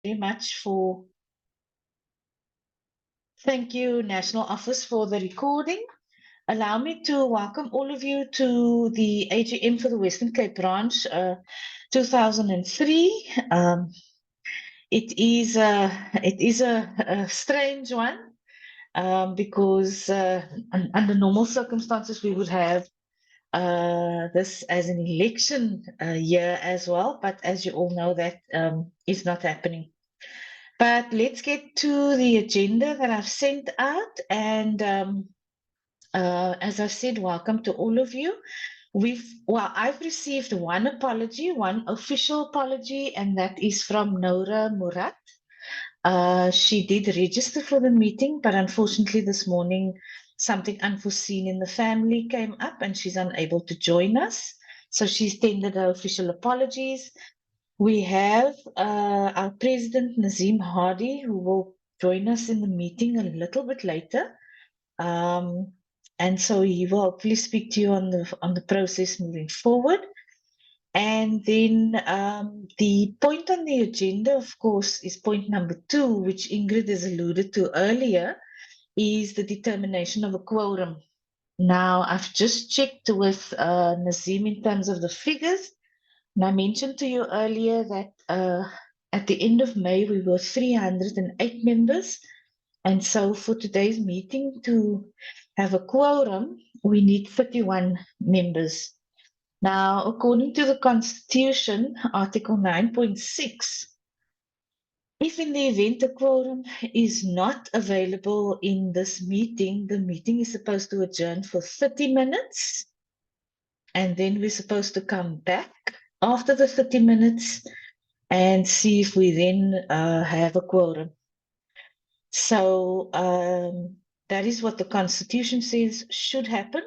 very much for. Thank you, National Office, for the recording. Allow me to welcome all of you to the AGM for the Western Cape branch 2003. It is a strange one because under normal circumstances we would have this as an election year as well, but as you all know, that is not happening. But let's get to the agenda that I've sent out. And as I said, welcome to all of you. I've received one apology, one official apology, and that is from Noura Murat. She did register for the meeting, but unfortunately this morning something unforeseen in the family came up and she's unable to join us. So she's tendered her official apologies. We have our President Nazim Hardy, who will join us in the meeting a little bit later. And so he will hopefully speak to you on the process moving forward. And then the point on the agenda, of course, is point number 2, which Ingrid has alluded to earlier, is the determination of a quorum. Now, I've just checked with Nazim in terms of the figures. And I mentioned to you earlier that at the end of May, we were 308 members. And so for today's meeting to have a quorum, we need 31 members. Now, according to the Constitution, Article 9.6, if in the event a quorum is not available in this meeting, the meeting is supposed to adjourn for 30 minutes. And then we're supposed to come back after the 30 minutes and see if we then have a quorum. So that is what the Constitution says should happen.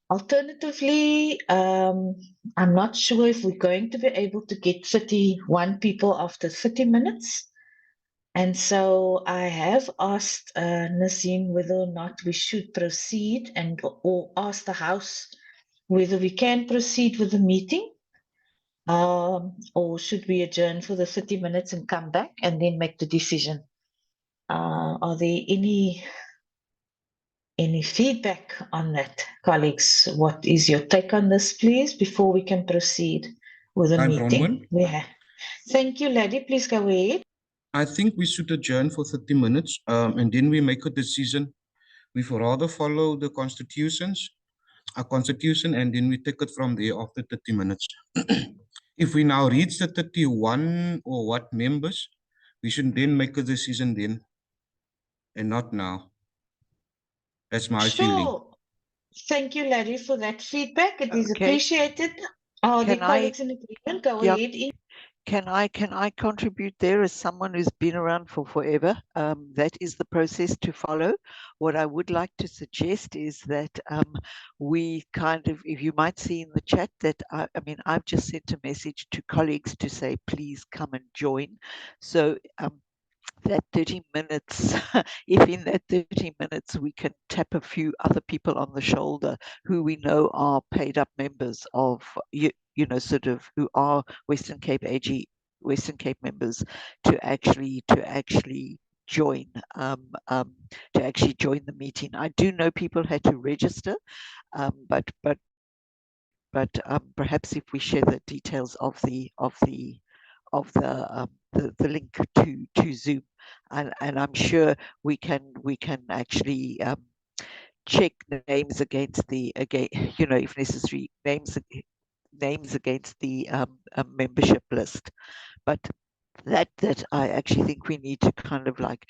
Alternatively, I'm not sure if we're going to be able to get 31 people after 30 minutes. And so I have asked Nazim whether or not we should proceed or ask the House whether we can proceed with the meeting or should we adjourn for the 30 minutes and come back and then make the decision. Are there any feedback on that, colleagues? What is your take on this, please, before we can proceed with the meeting? Thank you, Laddie. Please go ahead. I think we should adjourn for 30 minutes and then we make a decision. We would rather follow the constitution and then we take it from there after 30 minutes. If we now reach the 31 or what members, we should then make a decision then and not now. That's my feeling. Thank you, Larry, for that feedback. It is appreciated. The colleagues in agreement, go ahead. Can I contribute there as someone who's been around for forever? That is the process to follow. What I would like to suggest is that we kind of, if you might see in the chat that, I've just sent a message to colleagues to say, please come and join. So that 30 minutes, if in that 30 minutes we can tap a few other people on the shoulder who we know are paid up members of, sort of who are Western Cape members to actually join the meeting. I do know people had to register, but perhaps if we share the details of the link to Zoom, and I'm sure we can actually check the names against if necessary, names against the membership list. But that I actually think we need to kind of like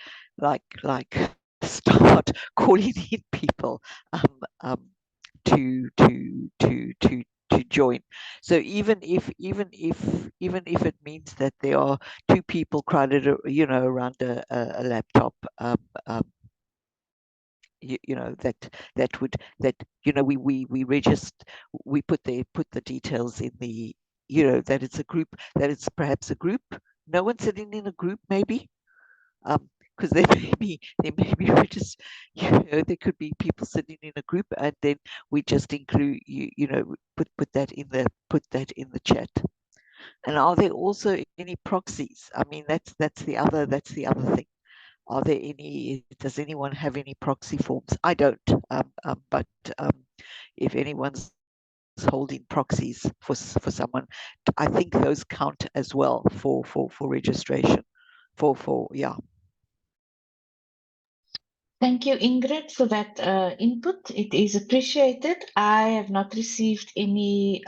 start calling in people to join. So even if it means that there are 2 people crowded, around a laptop, we register, we put the details in the, that it's a group, that it's perhaps a group, no one sitting in a group, maybe, because there may be just, there could be people sitting in a group, and then we just include, put that in the chat. And are there also any proxies? I mean, that's the other thing. Are there any? Does anyone have any proxy forms? I don't. But if anyone's holding proxies for someone, I think those count as well for registration. Yeah. Thank you, Ingrid, for that input. It is appreciated. I have not received any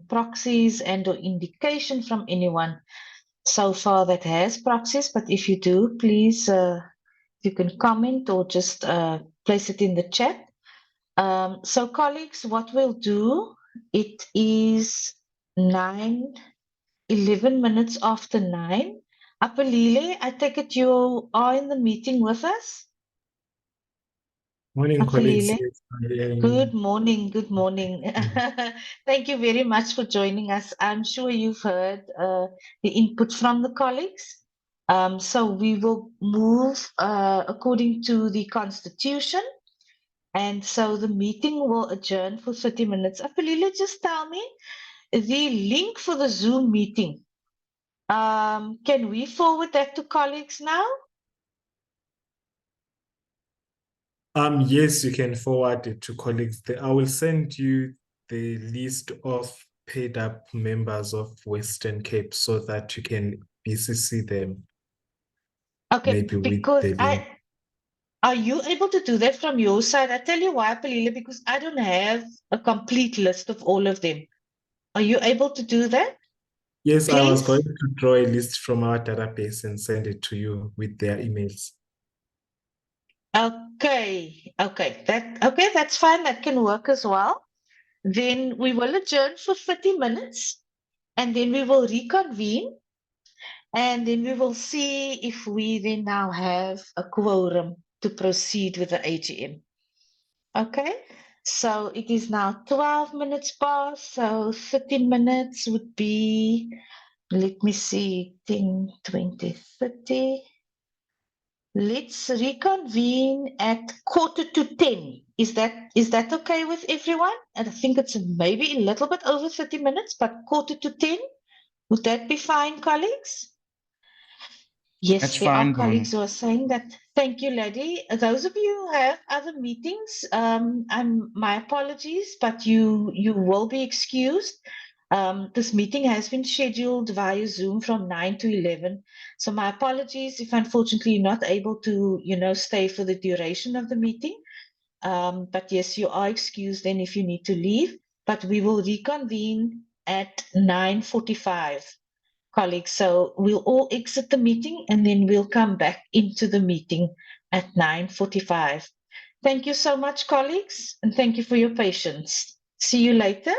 proxies and or indication from anyone so far that has proxies, but if you do, please, you can comment or just place it in the chat. So colleagues, what we'll do, it is 11 minutes after 9. Apelile, I take it you are in the meeting with us? Morning, colleagues. Apelile? Yes, I Good am. morning. Good morning. Thank you very much for joining us. I'm sure you've heard the input from the colleagues. So we will move according to the Constitution. And so the meeting will adjourn for 30 minutes. Apelile, just tell me the link for the Zoom meeting. Can we forward that to colleagues now? Yes, you can forward it to colleagues. I will send you the list of paid up members of Western Cape so that you can BCC them Okay, maybe with because the link. are you able to do that from your side? I tell you why, Palila, because I don't have a complete list of all of them. Are you able to do that, Yes, I was going please? to draw a list from our database and send it to you with their emails. Okay, that's fine. That can work as well. Then we will adjourn for 30 minutes and then we will reconvene and then we will see if we then now have a quorum to proceed with the AGM. Okay, so it is now 12 minutes past, so 30 minutes would be, let me see, 10, 20, 30. Let's reconvene at 9:45. Is that okay with everyone? And I think it's maybe a little bit over 30 minutes, but 9:45. Would that be fine, colleagues? Yes, That's there are fine, Bron. colleagues who are saying that. Thank you, Lady. Those of you who have other meetings, my apologies, but you will be excused. This meeting has been scheduled via Zoom from 9 to 11. So my apologies if unfortunately you're not able to, stay for the duration of the meeting. But yes, you are excused then if you need to leave. But we will reconvene at 9:45. Colleagues. So we'll all exit the meeting and then we'll come back into the meeting at 9:45. Thank you so much, colleagues, and thank you for your patience. See you later.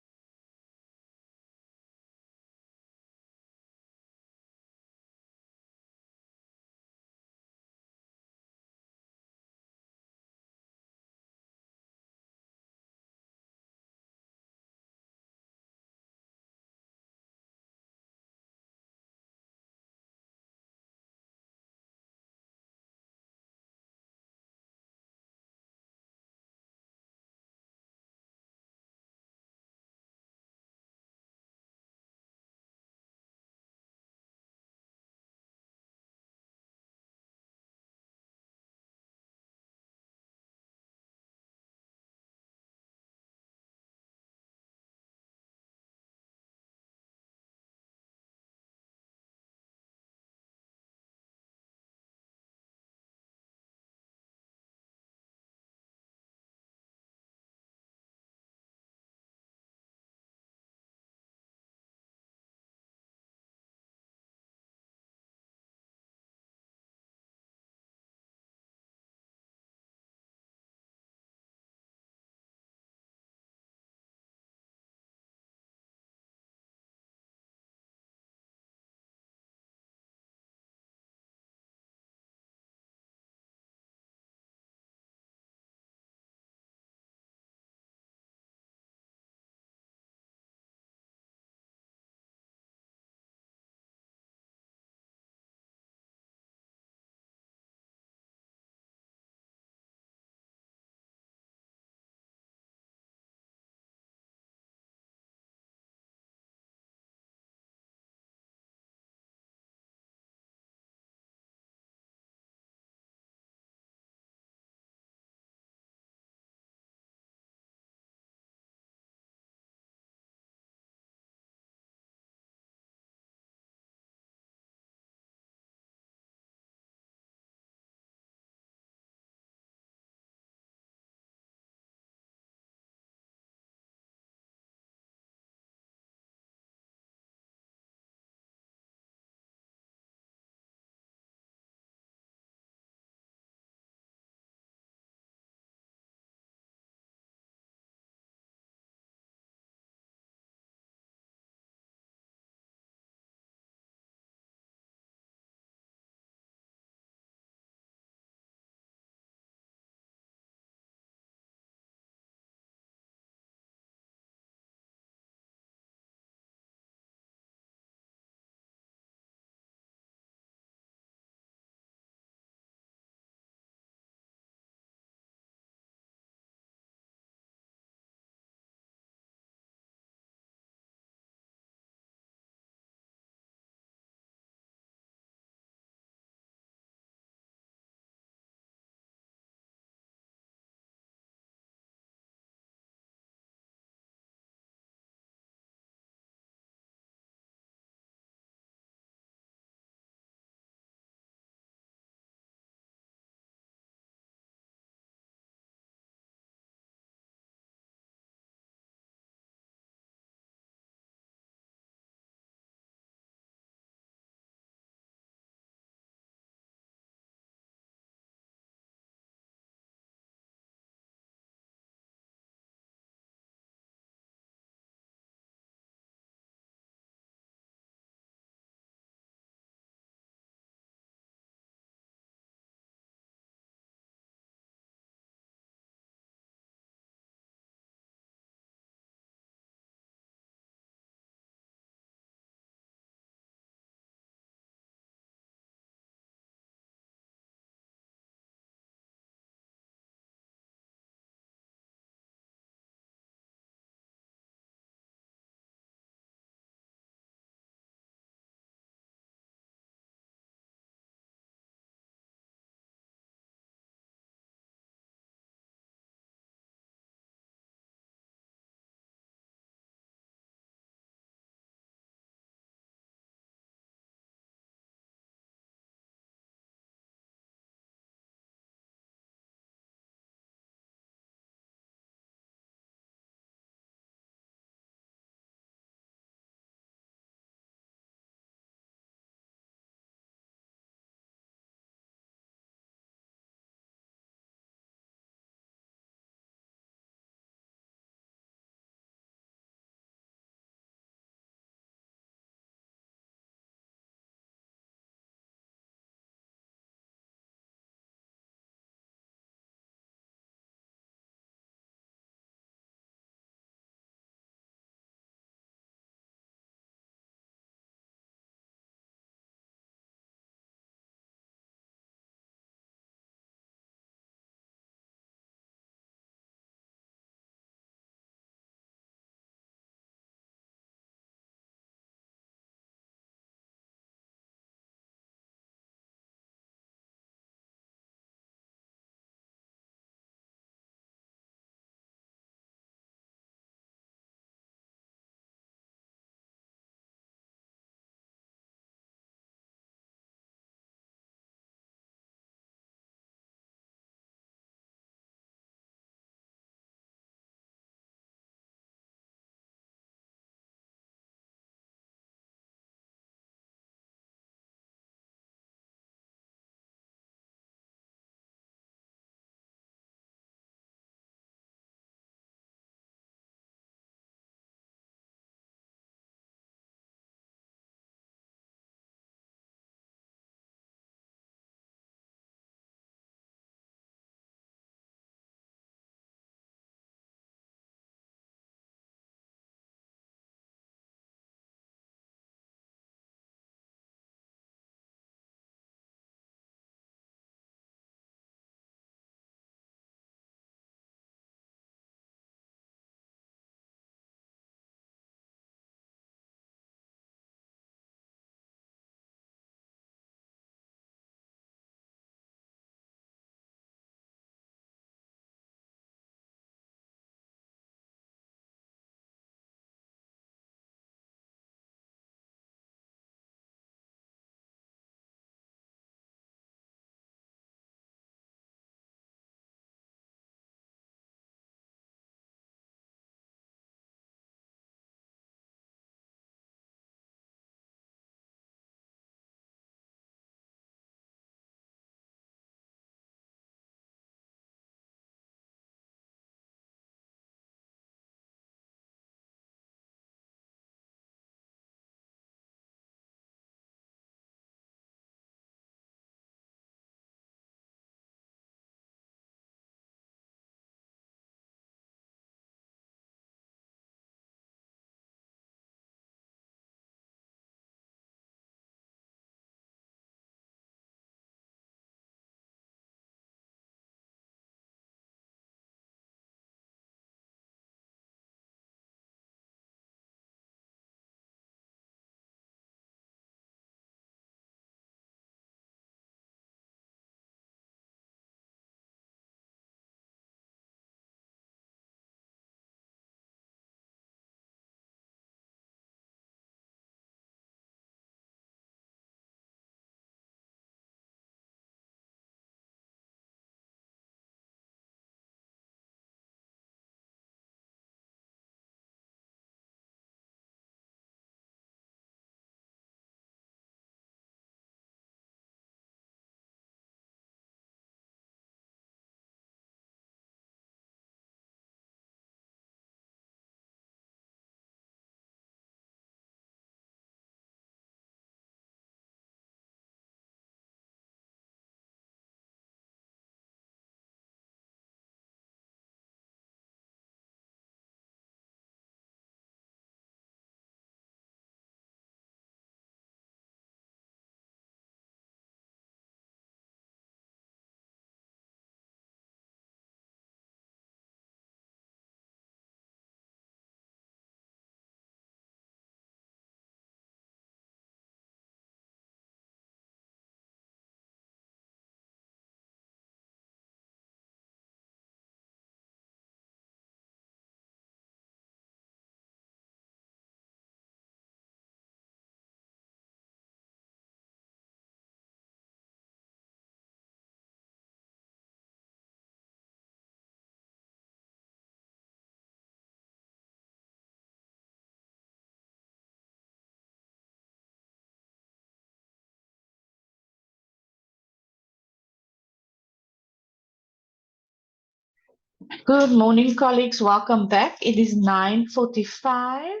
Good morning, colleagues. Welcome back. It is 9:45.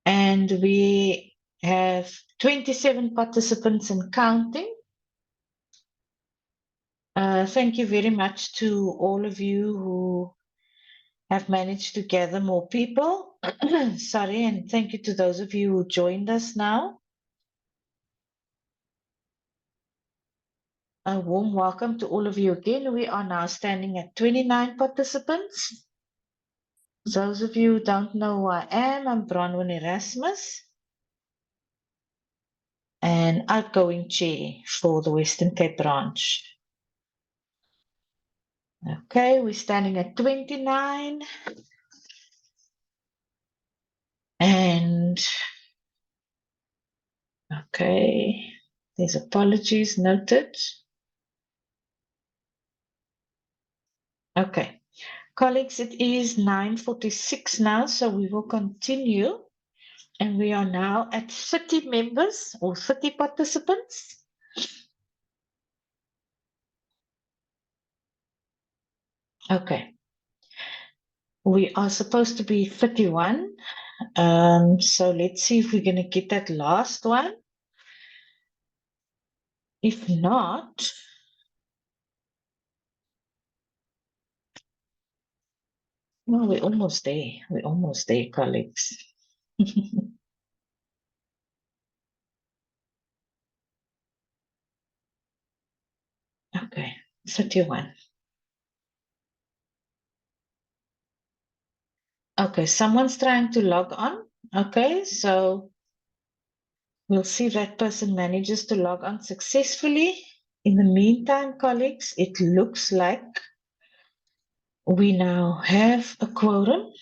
And we have 27 participants and counting. Thank you very much to all of you who have managed to gather more people. Sorry, and thank you to those of you who joined us now. A warm welcome to all of you again. We are now standing at 29 participants. Those of you who don't know who I am, I'm Bronwyn Erasmus, and outgoing chair for the Western Cape branch. Okay, we're standing at 29. And okay, there's apologies noted. Okay, colleagues, it is 9:46 now, so we will continue. And we are now at 30 members or 30 participants. Okay, we are supposed to be 31. So let's see if we're going to get that last one. If not, well, we're almost there. We're almost there, colleagues. Okay, 31. Okay, someone's trying to log on. Okay, so we'll see if that person manages to log on successfully. In the meantime, colleagues, it looks like we now have a quorum.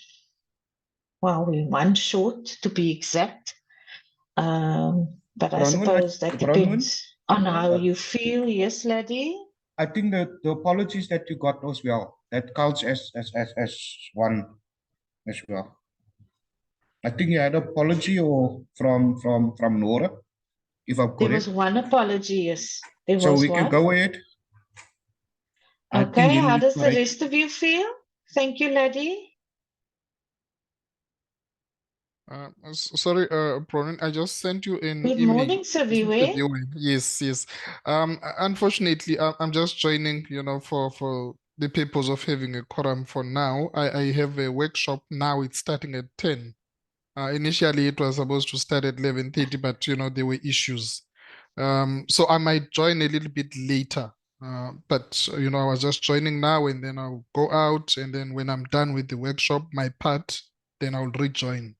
Well, we're one short to be exact. But I suppose that depends on how you feel. Yes, Laddie? I think the apologies that you got as well, that counts as one as well. I think you had an apology or from Nora, if I'm There was correct. one apology, yes. There So was we one. can go ahead. I think Okay, how Henry does the correct. rest of you feel? Thank you, Laddie. Sorry, Pronin, I just sent you an Good email. morning, Saviwe. Yes, yes. Unfortunately, I'm just joining, for the purpose of having a quorum for now. I have a workshop now. It's starting at 10. Initially, it was supposed to start at 11:30, but, there were issues. So I might join a little bit later. But, I was just joining now, and then I'll go out, and then when I'm done with the workshop, my part, then I'll rejoin.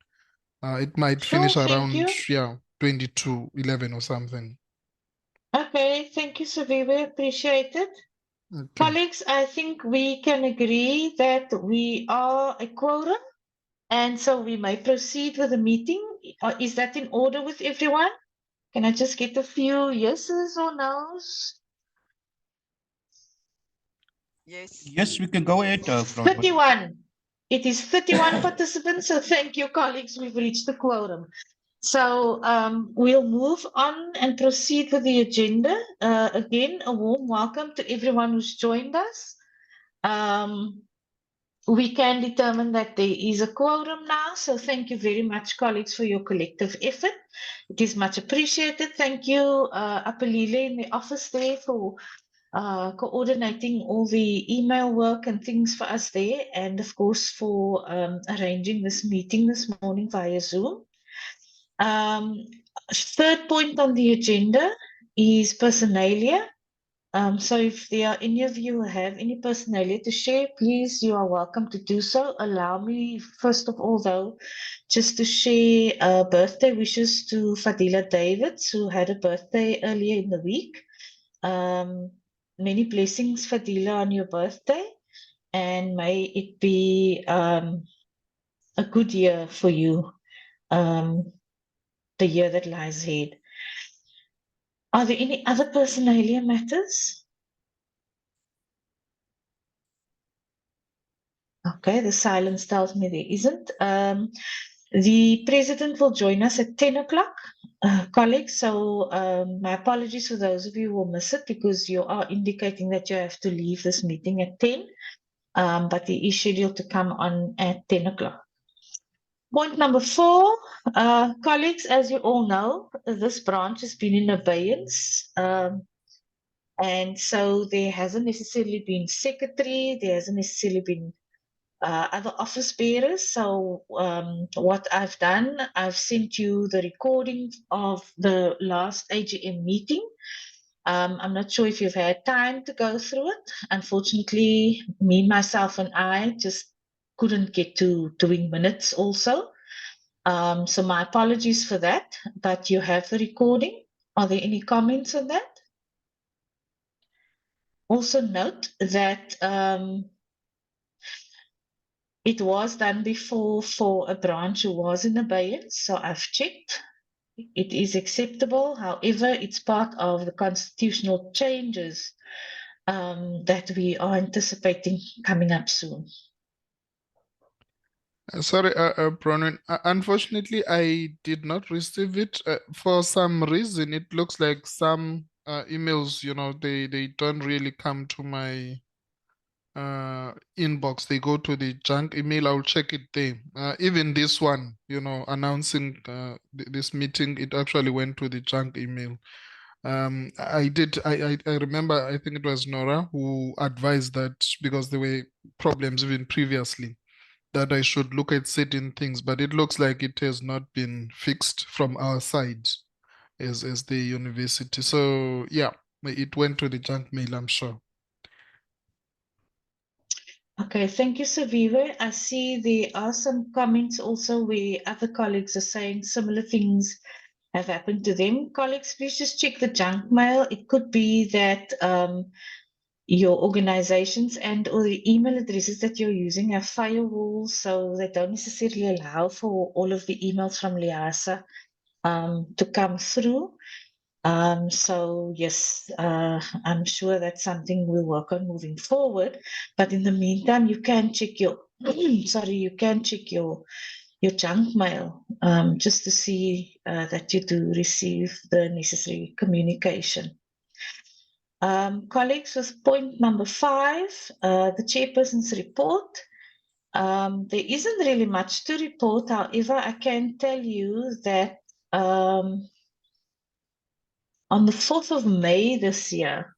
It might Sure, finish thank around, you. 20 to 11 or something. Okay, thank you, Saviwe. Appreciate it. Okay. Colleagues, I think we can agree that we are a quorum, and so we may proceed with the meeting. Is that in order with everyone? Can I just get a few yeses or nos? Yes. Yes, we can go ahead, Bronwyn. 31. It is 31 participants, so thank you, colleagues. We've reached the quorum. So we'll move on and proceed with the agenda. Again, a warm welcome to everyone who's joined us. We can determine that there is a quorum now, so thank you very much, colleagues, for your collective effort. It is much appreciated. Thank you, Apelile in the office there for coordinating all the email work and things for us there, and of course for arranging this meeting this morning via Zoom. Third point on the agenda is personalia. So if there are any of you who have any personalia to share, please, you are welcome to do so. Allow me, first of all, though, just to share birthday wishes to Fadila Davids, who had a birthday earlier in the week. Many blessings, Fadila, on your birthday, and may it be a good year for you, the year that lies ahead. Are there any other personalia matters? Okay, the silence tells me there isn't. The president will join us at 10 o'clock, colleagues. So my apologies for those of you who will miss it because you are indicating that you have to leave this meeting at 10, but he is scheduled to come on at 10 o'clock. Point number 4, colleagues, as you all know, this branch has been in abeyance. And so there hasn't necessarily been secretary, there hasn't necessarily been other office bearers. So what I've done, I've sent you the recording of the last AGM meeting. I'm not sure if you've had time to go through it. Unfortunately, me, myself, and I just couldn't get to doing minutes also. So my apologies for that, but you have the recording. Are there any comments on that? Also note that it was done before for a branch who was in abeyance, so I've checked. It is acceptable. However, it's part of the constitutional changes that we are anticipating coming up soon. Sorry, Bronwyn. Unfortunately, I did not receive it. For some reason, it looks like some emails, they don't really come to my inbox. They go to the junk email. I'll check it there. Even this one, announcing this meeting, it actually went to the junk email. I remember, I think it was Nora who advised that because there were problems even previously, that I should look at certain things, but it looks like it has not been fixed from our side as the university. So yeah, it went to the junk mail, I'm sure. Okay, thank you, Saviwe. I see there are some comments also where other colleagues are saying similar things have happened to them. Colleagues, please just check the junk mail. It could be that your organizations and or the email addresses that you're using have firewalls, so they don't necessarily allow for all of the emails from LIASA to come through. So yes, I'm sure that's something we'll work on moving forward. But in the meantime, you can check your you can check your junk mail just to see that you do receive the necessary communication. Colleagues, with point number 5, the chairperson's report. There isn't really much to report. However, I can tell you that on the 4th of May this year,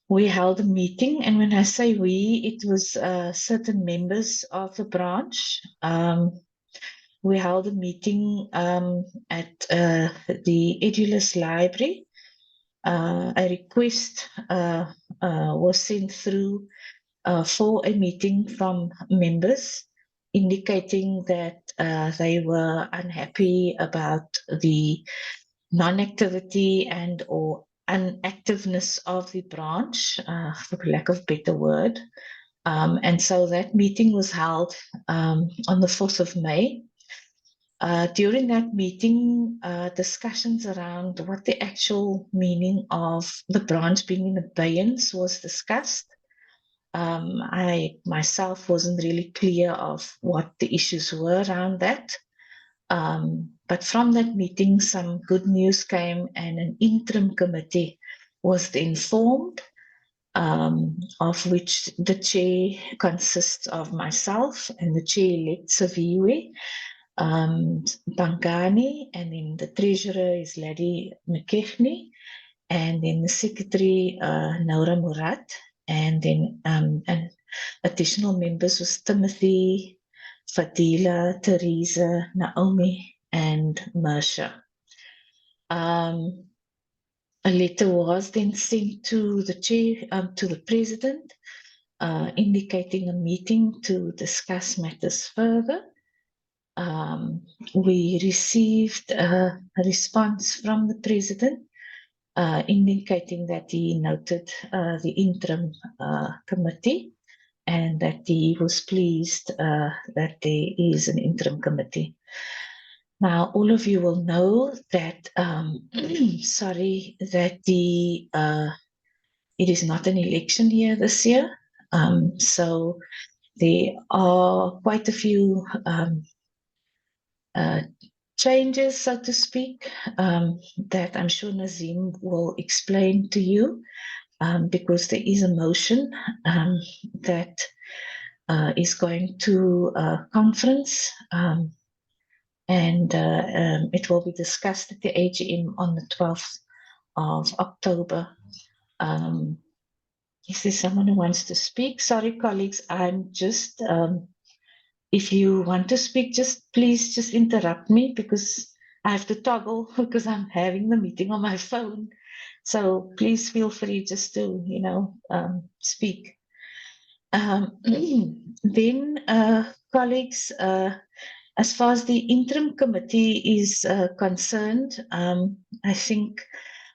we held a meeting, and when I say we, it was certain members of the branch. We held a meeting at the Edulus Library. A request was sent through for a meeting from members indicating that they were unhappy about the non-activity and or inactiveness of the branch, for lack of a better word. And so that meeting was held on the 4th of May. During that meeting, discussions around what the actual meaning of the branch being in abeyance was discussed. I myself wasn't really clear of what the issues were around that. But from that meeting, some good news came, and an interim committee was then formed, of which the chair consists of myself and the chair-elect Saviwe, Bangani, and then the treasurer is Lady McKechnie, and then the secretary, Naura Murat, and then and additional members was Timothy, Fadila, Teresa, Naomi, and Marsha. A letter was then sent to the chair, to the president, indicating a meeting to discuss matters further. We received a response from the president indicating that he noted the interim committee and that he was pleased that there is an interim committee. Now, all of you will know that, sorry, that it is not an election year this year. So there are quite a few changes, so to speak, that I'm sure Nazim will explain to you, because there is a motion that is going to conference, and it will be discussed at the AGM on the 12th of October. Is there someone who wants to speak? Sorry, colleagues, I'm just, if you want to speak, please just interrupt me, because I have to toggle because I'm having the meeting on my phone. So please feel free just to, speak. Then, colleagues, as far as the interim committee is concerned, I think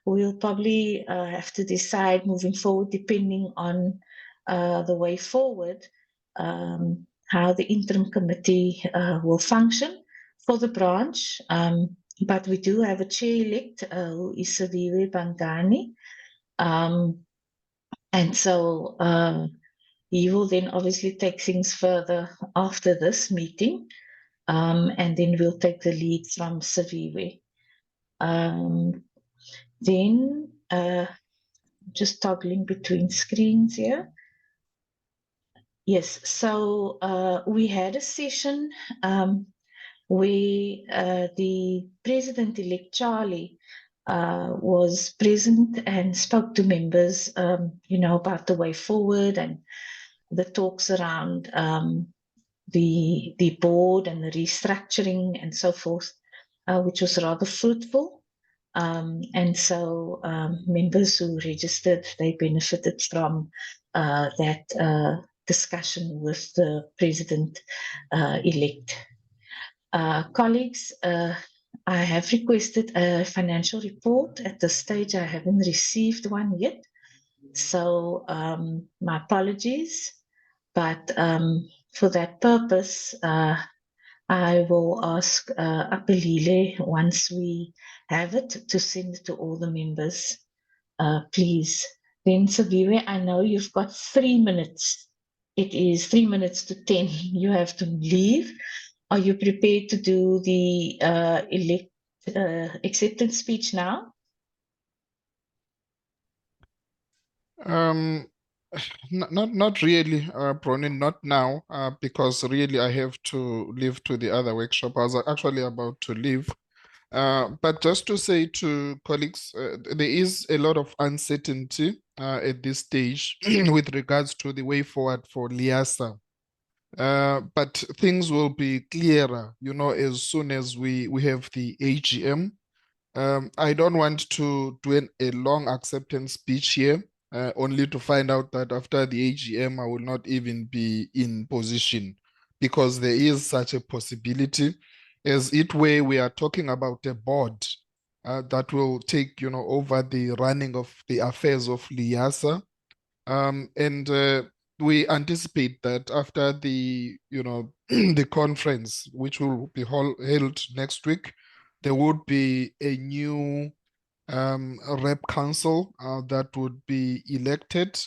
we'll probably have to decide moving forward, depending on the way forward, how the interim committee will function for the branch. But we do have a chair-elect who is Saviwe Bangani. And so he will then obviously take things further after this meeting. And then we'll take the lead from Saviwe. Then just toggling between screens here. Yes, so we had a session where the President-elect Charlie was present and spoke to members, about the way forward and the talks around the board and the restructuring and so forth, which was rather fruitful. And so members who registered, they benefited from that discussion with the President-elect. Colleagues, I have requested a financial report. At this stage, I haven't received one yet. So my apologies. But for that purpose, I will ask Apelile, once we have it, to send it to all the members, please. Then Saviwe, I know you've got 3 minutes. It is 3 minutes to 10. You have to leave. Are you prepared to do the acceptance speech now? Not really, Bronin, not now, because really I have to leave to the other workshop. I was actually about to leave. But just to say to colleagues, there is a lot of uncertainty at this stage with regards to the way forward for LIASA. But things will be clearer, as soon as we have the AGM. I don't want to do a long acceptance speech here, only to find out that after the AGM, I will not even be in position, because there is such a possibility. As it were, we are talking about a board that will take, over the running of the affairs of LIASA. And we anticipate that after the, the conference, which will be held next week, there would be a new rep council that would be elected.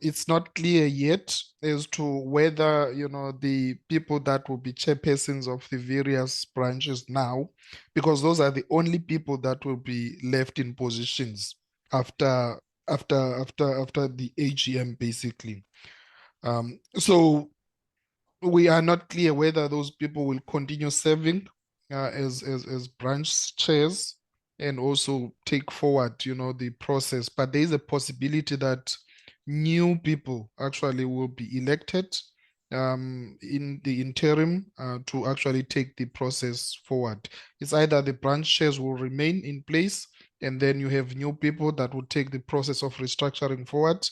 It's not clear yet as to whether, the people that will be chairpersons of the various branches now, because those are the only people that will be left in positions after the AGM, basically. So we are not clear whether those people will continue serving as branch chairs and also take forward, the process. But there is a possibility that new people actually will be elected in the interim to actually take the process forward. It's either the branch chairs will remain in place, and then you have new people that will take the process of restructuring forward,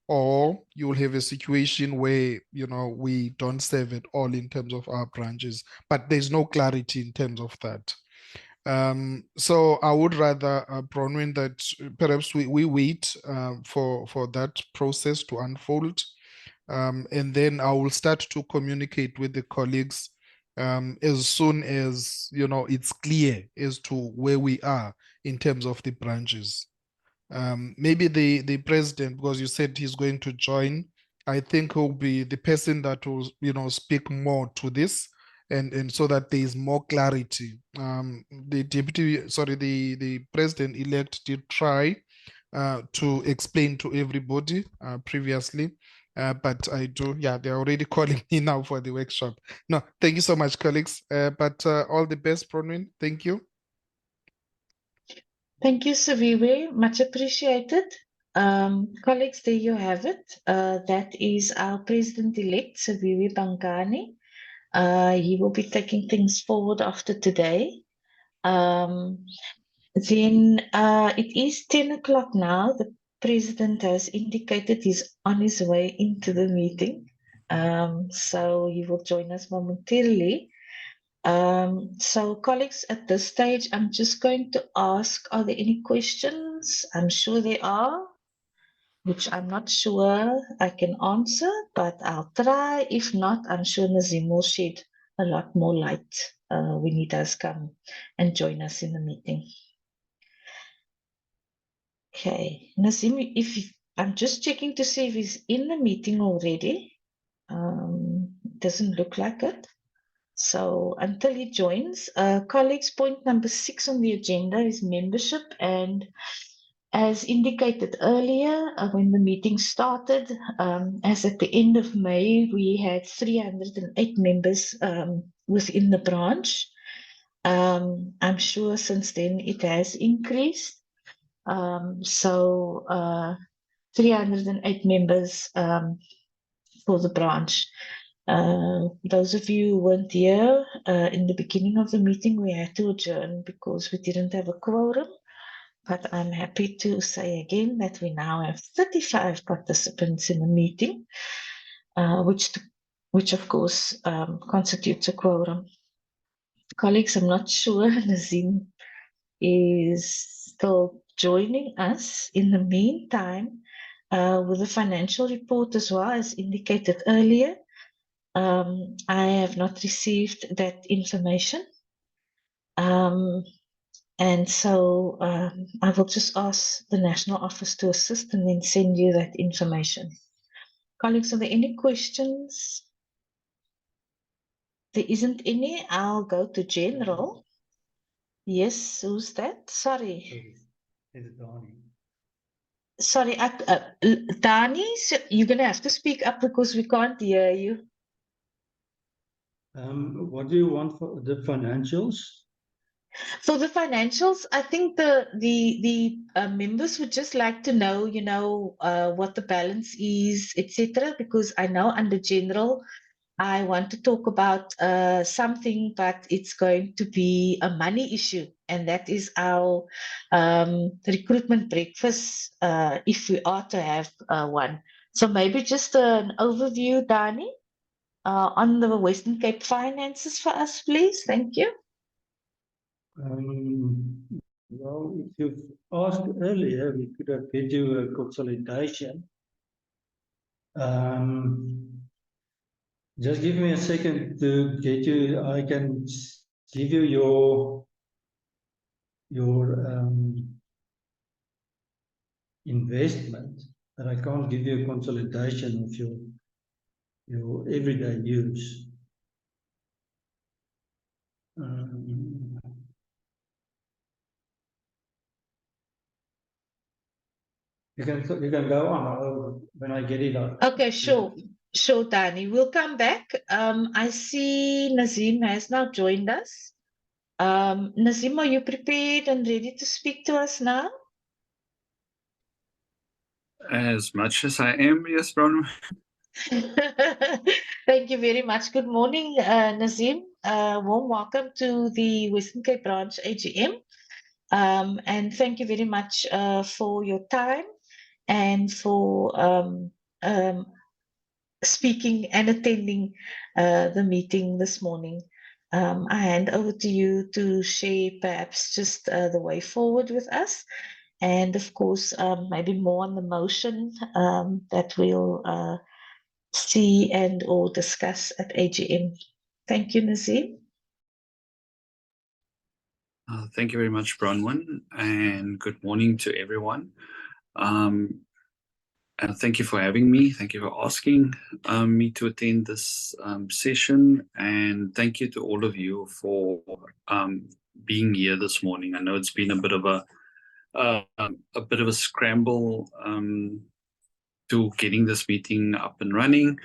or you will have a situation where, we don't serve at all in terms of our branches, but there's no clarity in terms of that. So I would rather, Bronwyn, that perhaps we wait for that process to unfold, and then I will start to communicate with the colleagues as soon as, it's clear as to where we are in terms of the branches. Maybe the president, because you said he's going to join, I think will be the person that will, speak more to this, and so that there is more clarity. The president-elect did try to explain to everybody previously, but they're already calling me now for the workshop. No, thank you so much, colleagues. But all the best, Bronwyn. Thank you. Thank you, Saviwe. Much appreciated. Colleagues, there you have it. That is our president-elect, Saviwe Bangani. He will be taking things forward after today. Then it is 10 o'clock now. The president has indicated he's on his way into the meeting. So he will join us momentarily. So colleagues, at this stage, I'm just going to ask, are there any questions? I'm sure there are, which I'm not sure I can answer, but I'll try. If not, I'm sure Nazim will shed a lot more light when he does come and join us in the meeting. Okay, Nazim, I'm just checking to see if he's in the meeting already. Doesn't look like it. So until he joins, colleagues, point number 6 on the agenda is membership. And as indicated earlier, when the meeting started, as at the end of May, we had 308 members within the branch. I'm sure since then it has increased. 308 members for the branch. Those of you who weren't here in the beginning of the meeting, we had to adjourn because we didn't have a quorum. But I'm happy to say again that we now have 35 participants in the meeting, which of course constitutes a quorum. Colleagues, I'm not sure Nazim is still joining us. In the meantime, with the financial report as well, as indicated earlier, I have not received that information. And so I will just ask the National Office to assist and then send you that information. Colleagues, are there any questions? There isn't any. I'll go to general. Yes, who's that? Sorry. Sorry, Dani, so you're going to have to speak up because we can't hear you. What do you want for the financials? For the financials, I think the members would just like to know, what the balance is, etc. Because I know under general, I want to talk about something, but it's going to be a money issue, and that is our recruitment breakfast, if we are to have one. So maybe just an overview, Dani, on the Western Cape finances for us, please. Thank you. Well, if you've asked earlier, we could have get you a consolidation. Just give me a second to get you. I can give you your investment, but I can't give you a consolidation of your everyday use. You can go on when I get it out. Okay, sure, Dani. We'll come back. I see Nazim has now joined us. Nazim, are you prepared and ready to speak to us now? As much as I am, yes, Bronwyn. Thank you very much. Good morning, Nazim. Warm welcome to the Western Cape Branch AGM. And thank you very much for your time and for speaking and attending the meeting this morning. I hand over to you to share perhaps just the way forward with us. And of course, maybe more on the motion that we'll see and or discuss at AGM. Thank you, Nazim. Thank you very much, Bronwyn, and good morning to everyone. Thank you for having me. Thank you for asking me to attend this session, and thank you to all of you for being here this morning. I know it's been a bit of a scramble to getting this meeting up and running,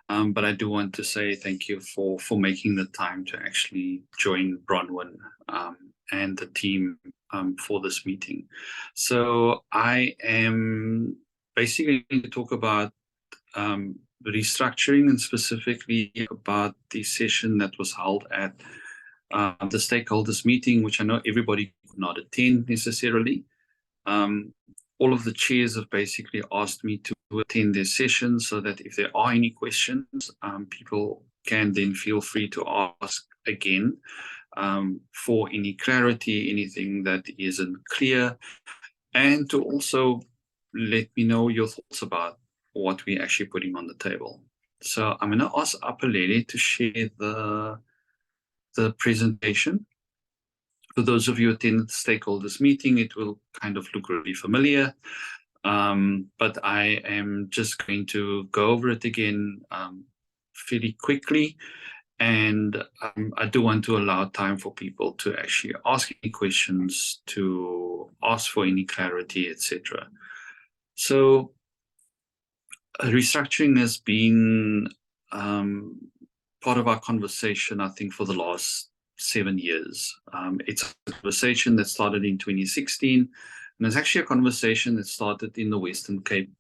but I do want to say thank you for making the time to actually join Bronwyn and the team for this meeting. So I am basically going to talk about restructuring, and specifically about the session that was held at the stakeholders meeting, which I know everybody could not attend necessarily. All of the chairs have basically asked me to attend their sessions so that if there are any questions, people can then feel free to ask again for any clarity, anything that isn't clear, and to also let me know your thoughts about what we're actually putting on the table. So I'm going to ask Apalele to share the presentation. For those of you who attended the stakeholders meeting, it will kind of look really familiar, but I am just going to go over it again fairly quickly. And I do want to allow time for people to actually ask any questions, to ask for any clarity, etc. So restructuring has been part of our conversation, I think, for the last 7 years. It's a conversation that started in 2016, and it's actually a conversation that started in the Western Cape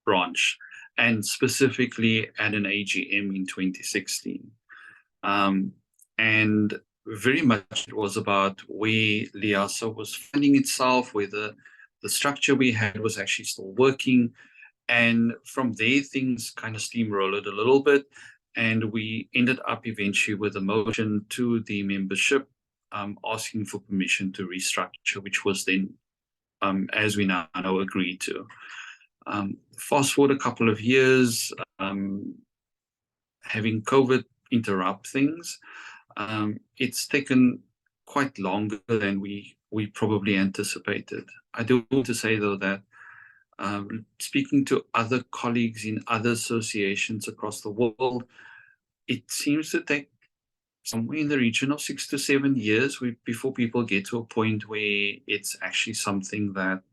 branch, and specifically at an AGM in 2016. And very much it was about where LIASA was finding itself, whether the structure we had was actually still working. And from there, things kind of steamrolled a little bit. And we ended up eventually with a motion to the membership asking for permission to restructure, which was then, as we now know, agreed to. Fast forward a couple of years, having COVID interrupt things, it's taken quite longer than we probably anticipated. I do want to say, though, that speaking to other colleagues in other associations across the world, it seems to take somewhere in the region of 6 to 7 years before people get to a point where it's actually something that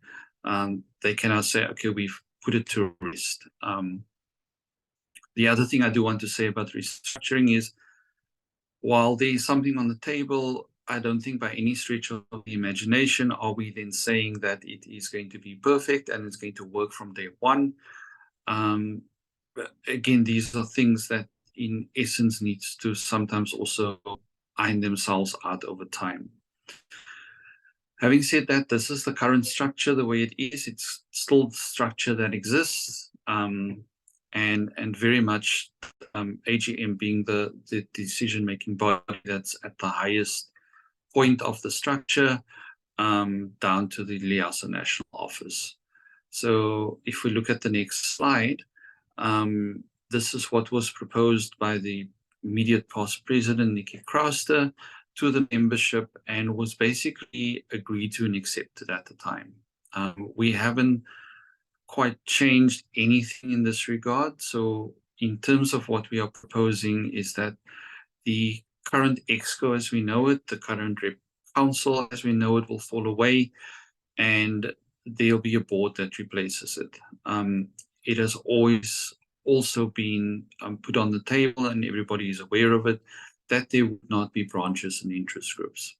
they can now say, okay, we've put it to rest. The other thing I do want to say about restructuring is, while there is something on the table, I don't think by any stretch of the imagination are we then saying that it is going to be perfect and it's going to work from day one. But again, these are things that in essence needs to sometimes also iron themselves out over time. Having said that, this is the current structure, the way it is. It's still the structure that exists, and very much AGM being the decision-making body that's at the highest point of the structure, down to the LIASA National Office. So if we look at the next slide, this is what was proposed by the immediate past president, Nikki Crowster, to the membership, and was basically agreed to and accepted at the time. We haven't quite changed anything in this regard. So in terms of what we are proposing is that the current EXCO as we know it, the current Rep Council as we know it, will fall away, and there'll be a board that replaces it. It has always also been put on the table, and everybody is aware of it, that there would not be branches and interest groups,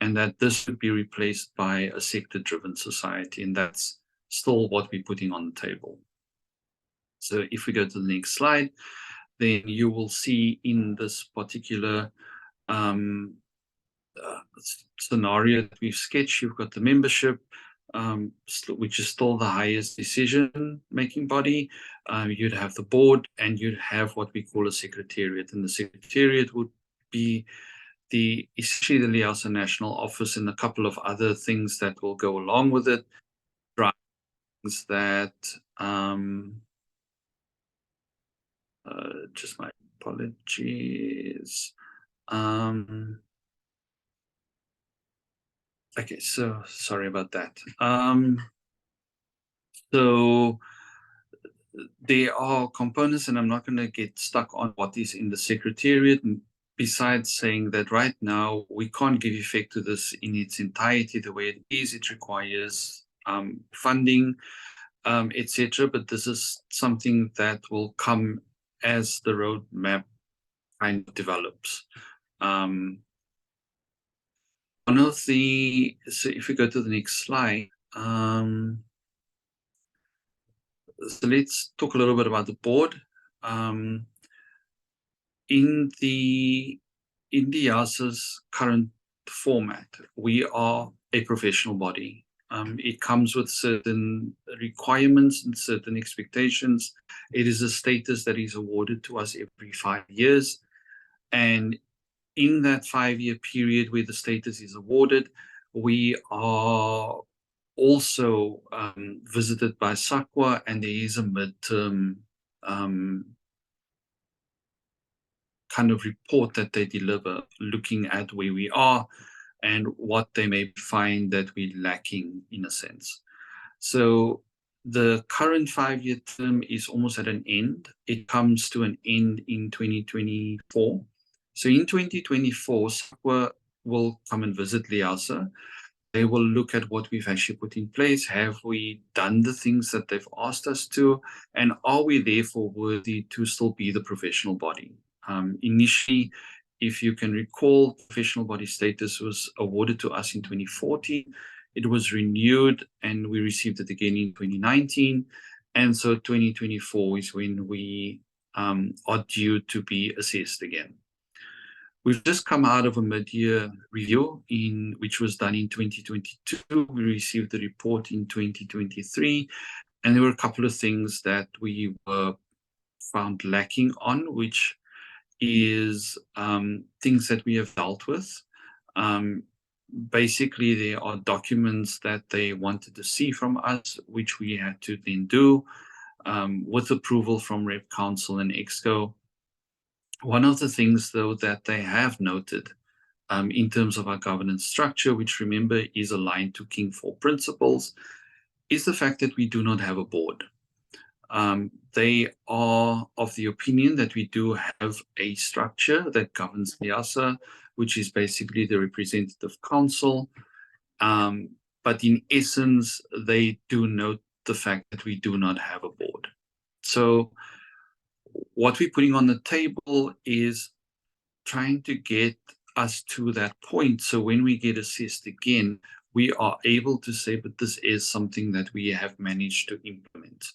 and that this would be replaced by a sector-driven society, and that's still what we're putting on the table. So if we go to the next slide, then you will see in this particular scenario that we've sketched, you've got the membership, which is still the highest decision-making body. You'd have the board, and you'd have what we call a secretariat, and the secretariat would be essentially the LIASA National Office and a couple of other things that will go along with it. Things that just my apologies. Okay, so sorry about that. So there are components, and I'm not going to get stuck on what is in the Secretariat, besides saying that right now we can't give effect to this in its entirety the way it is. It requires funding, etc. But this is something that will come as the roadmap kind of develops. One of the, so if we go to the next slide, so let's talk a little bit about the board. In the LIASA's current format, we are a professional body. It comes with certain requirements and certain expectations. It is a status that is awarded to us every 5 years. And in that 5-year period where the status is awarded, we are also visited by SAQA, and there is a midterm kind of report that they deliver, looking at where we are and what they may find that we're lacking in a sense. So the current 5-year term is almost at an end. It comes to an end in 2024. So in 2024, SAQA will come and visit LIASA. They will look at what we've actually put in place. Have we done the things that they've asked us to? And are we therefore worthy to still be the professional body? Initially, if you can recall, professional body status was awarded to us in 2014. It was renewed and we received it again in 2019. And so 2024 is when we are due to be assessed again. We've just come out of a mid-year review which was done in 2022. We received the report in 2023, and there were a couple of things that we were found lacking on, which is things that we have dealt with. Basically, there are documents that they wanted to see from us, which we had to then do with approval from Rep Council and EXCO. One of the things, though, that they have noted in terms of our governance structure, which remember is aligned to King IV principles, is the fact that we do not have a board. They are of the opinion that we do have a structure that governs LIASA, which is basically the representative council. But in essence, they do note the fact that we do not have a board. So what we're putting on the table is trying to get us to that point. So when we get assessed again, we are able to say, but this is something that we have managed to implement.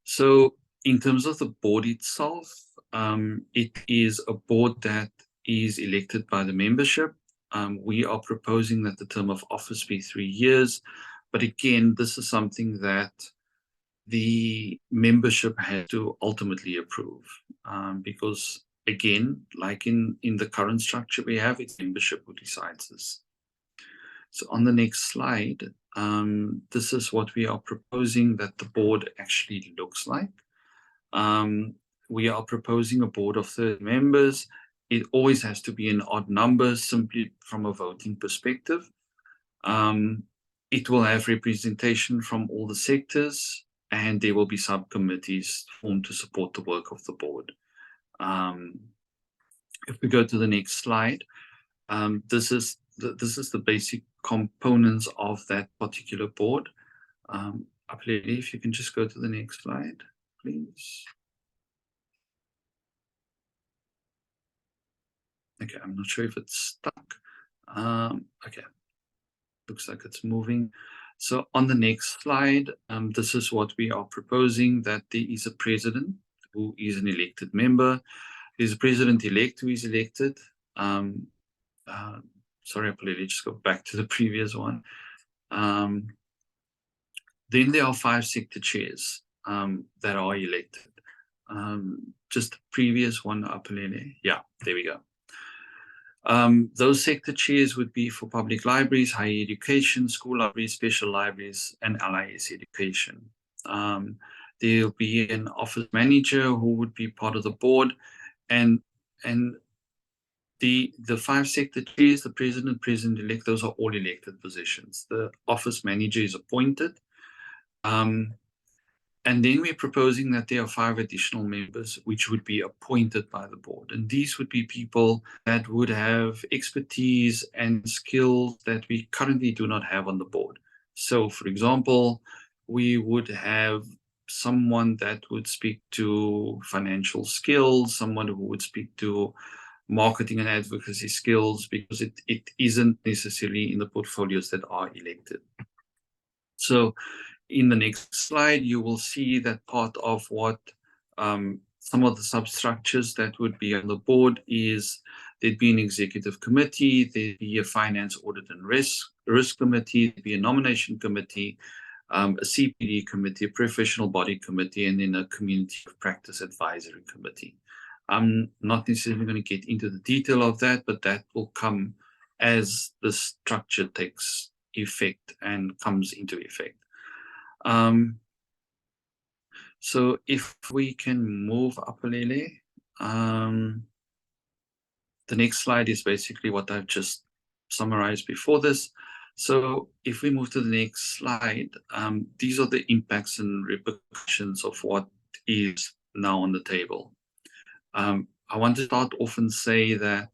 So in terms of the board itself, it is a board that is elected by the membership. We are proposing that the term of office be 3 years. But again, this is something that the membership has to ultimately approve. Because again, like in the current structure we have, it's membership who decides this. So on the next slide, this is what we are proposing that the board actually looks like. We are proposing a board of 30 members. It always has to be an odd number, simply from a voting perspective. It will have representation from all the sectors, and there will be subcommittees formed to support the work of the board. If we go to the next slide, this is the basic components of that particular board. Apelele, if you can just go to the next slide, please. Okay, I'm not sure if it's stuck. Okay, looks like it's moving. So on the next slide, this is what we are proposing, that there is a president who is an elected member. There's a president-elect who is elected. Sorry, Apelele, just go back to the previous one. Then there are 5 sector chairs that are elected. Just the previous one, Apelele. Yeah, there we go. Those sector chairs would be for public libraries, higher education, school libraries, special libraries, and LIS education. There'll be an office manager who would be part of the board, and the 5 sector chairs, the president, president-elect, those are all elected positions. The office manager is appointed. And then we're proposing that there are 5 additional members which would be appointed by the board. And these would be people that would have expertise and skills that we currently do not have on the board. So, for example, we would have someone that would speak to financial skills, someone who would speak to marketing and advocacy skills, because it isn't necessarily in the portfolios that are elected. So in the next slide, you will see that part of what some of the substructures that would be on the board is there'd be an executive committee, there'd be a finance, audit and risk committee, there'd be a nomination committee, a CPD committee, a professional body committee, and then a community of practice advisory committee. I'm not necessarily going to get into the detail of that, but that will come as the structure takes effect and comes into effect. So if we can move up a little, the next slide is basically what I've just summarized before this. So if we move to the next slide, these are the impacts and repercussions of what is now on the table. I want to start off and say that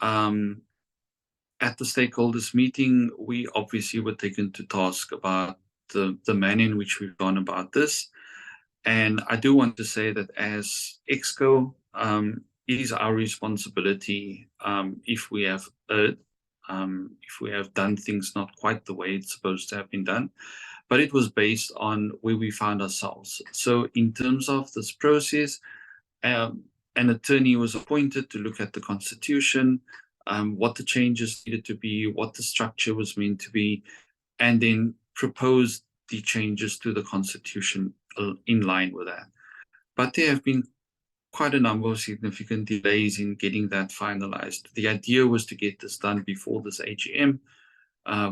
at the stakeholders meeting, we obviously were taken to task about the manner in which we've gone about this. And I do want to say that as EXCO, it is our responsibility if we have if we have done things not quite the way it's supposed to have been done, but it was based on where we found ourselves. So in terms of this process, an attorney was appointed to look at the Constitution, what the changes needed to be, what the structure was meant to be, and then proposed the changes to the Constitution in line with that. But there have been quite a number of significant delays in getting that finalized. The idea was to get this done before this AGM,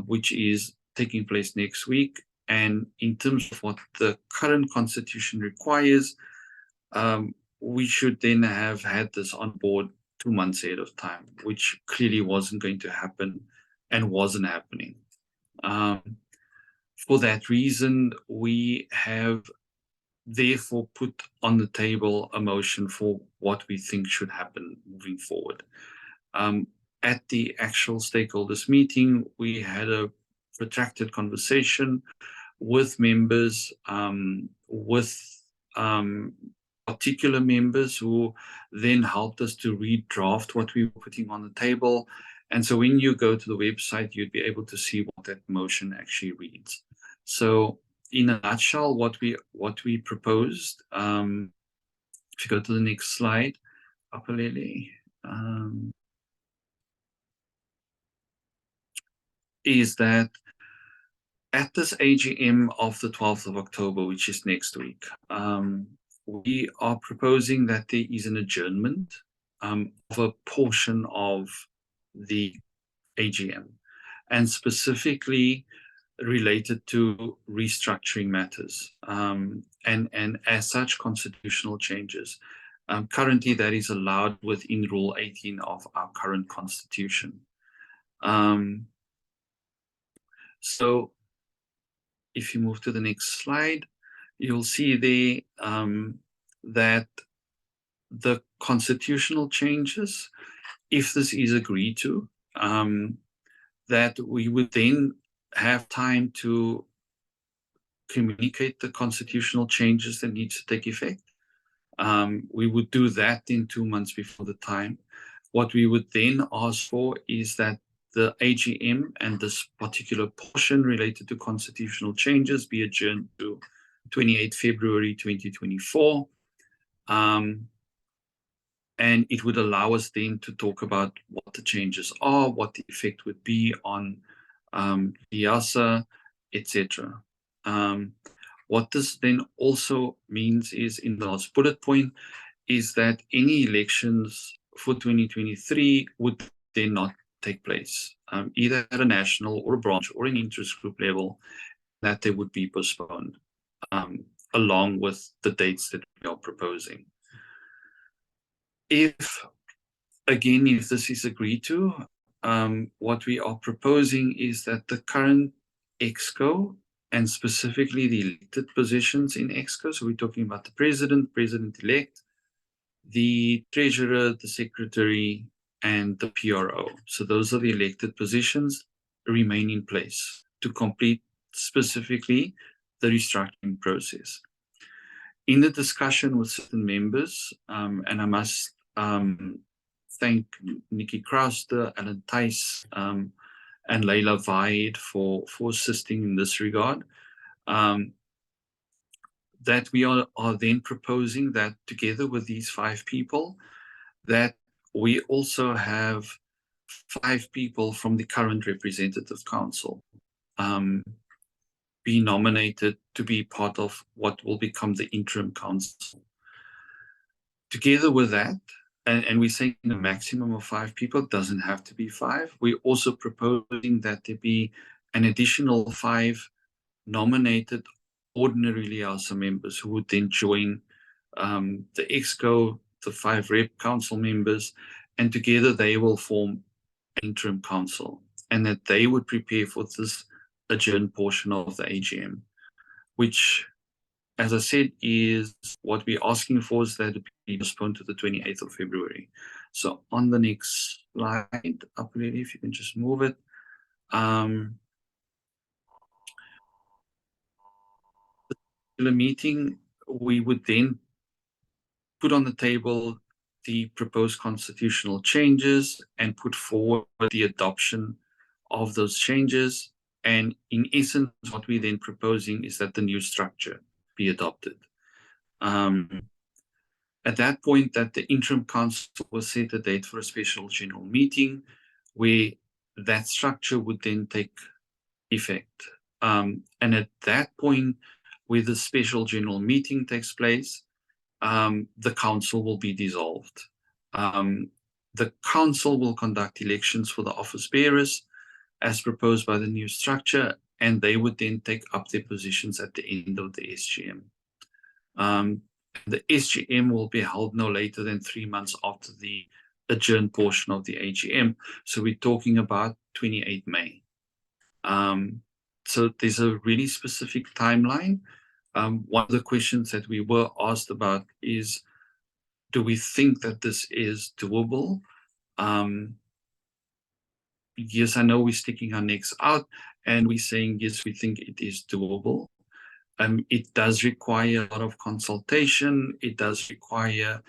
which is taking place next week. And in terms of what the current Constitution requires, we should then have had this on board 2 months ahead of time, which clearly wasn't going to happen and wasn't happening. For that reason, we have therefore put on the table a motion for what we think should happen moving forward. At the actual stakeholders meeting, we had a protracted conversation with members, with particular members who then helped us to redraft what we were putting on the table. And so when you go to the website, you'd be able to see what that motion actually reads. So in a nutshell, what we proposed, if you go to the next slide, Apalele, is that at this AGM of the 12th of October, which is next week, we are proposing that there is an adjournment of a portion of the AGM, and specifically related to restructuring matters and as such constitutional changes. Currently, that is allowed within Rule 18 of our current Constitution. So if you move to the next slide, you'll see there that the constitutional changes, if this is agreed to, that we would then have time to communicate the constitutional changes that need to take effect. We would do that in 2 months before the time. What we would then ask for is that the AGM and this particular portion related to constitutional changes be adjourned to 28 February 2024. And it would allow us then to talk about what the changes are, what the effect would be on LIASA, etc. What this then also means is, in the last bullet point, is that any elections for 2023 would then not take place, either at a national or a branch or an interest group level, that they would be postponed, along with the dates that we are proposing. If this is agreed to, what we are proposing is that the current EXCO and specifically the elected positions in EXCO. So we're talking about the president-elect, the treasurer, the secretary, and the PRO. So those are the elected positions remain in place to complete specifically the restructuring process. In the discussion with certain members, and I must thank Nikki Krauster, Alan Thijs, and Leila Vaid for assisting in this regard, that we are then proposing that together with these 5 people, that we also have 5 people from the current representative council be nominated to be part of what will become the interim council. Together with that, and we're saying a maximum of 5 people, it doesn't have to be 5. We're also proposing that there be an additional 5 nominated ordinary LIASA members who would then join the EXCO, the 5 rep council members, and together they will form an interim council, and that they would prepare for this adjourned portion of the AGM, which, as I said, is what we're asking for, is that it be postponed to the 28th of February. So on the next slide, Apuleli, if you can just move it. The meeting, we would then put on the table the proposed constitutional changes and put forward the adoption of those changes. And in essence, what we're then proposing is that the new structure be adopted. At that point, that the interim council will set a date for a special general meeting where that structure would then take effect. And at that point, where the special general meeting takes place, the council will be dissolved. The council will conduct elections for the office bearers as proposed by the new structure, and they would then take up their positions at the end of the SGM. The SGM will be held no later than 3 months after the adjourned portion of the AGM. So we're talking about 28 May. So there's a really specific timeline. One of the questions that we were asked about is, do we think that this is doable? Yes, I know we're sticking our necks out and we're saying, yes, we think it is doable. It does require a lot of consultation. It does require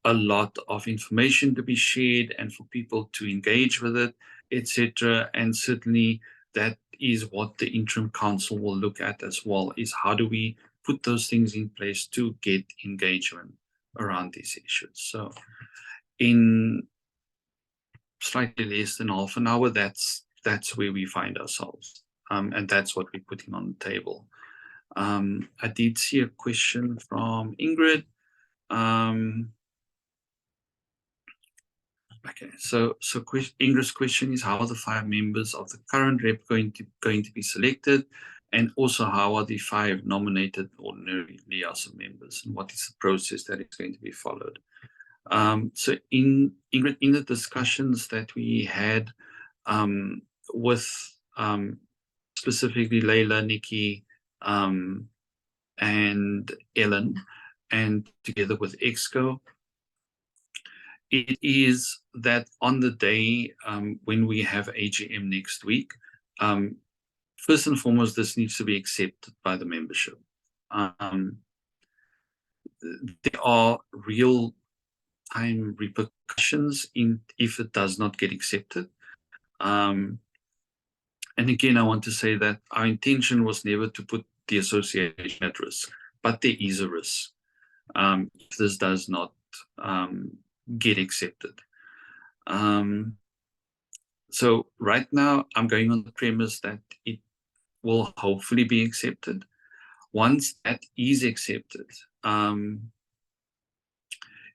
a lot of information to be shared and for people to engage with it, etc. And certainly that is what the interim council will look at as well, is how do we put those things in place to get engagement around these issues. So in slightly less than half an hour, that's where we find ourselves. And that's what we're putting on the table. I did see a question from Ingrid. Okay, so Ingrid's question is, how are the 5 members of the current rep going to be selected, and also how are the 5 nominated ordinary LIASA members, and what is the process that is going to be followed? So Ingrid, in the discussions that we had with specifically Leila, Nikki, and Ellen, and together with EXCO, it is that on the day when we have AGM next week, first and foremost, this needs to be accepted by the membership. There are real time repercussions if it does not get accepted. And again, I want to say that our intention was never to put the association at risk, but there is a risk if this does not get accepted. So right now, I'm going on the premise that it will hopefully be accepted. Once that is accepted,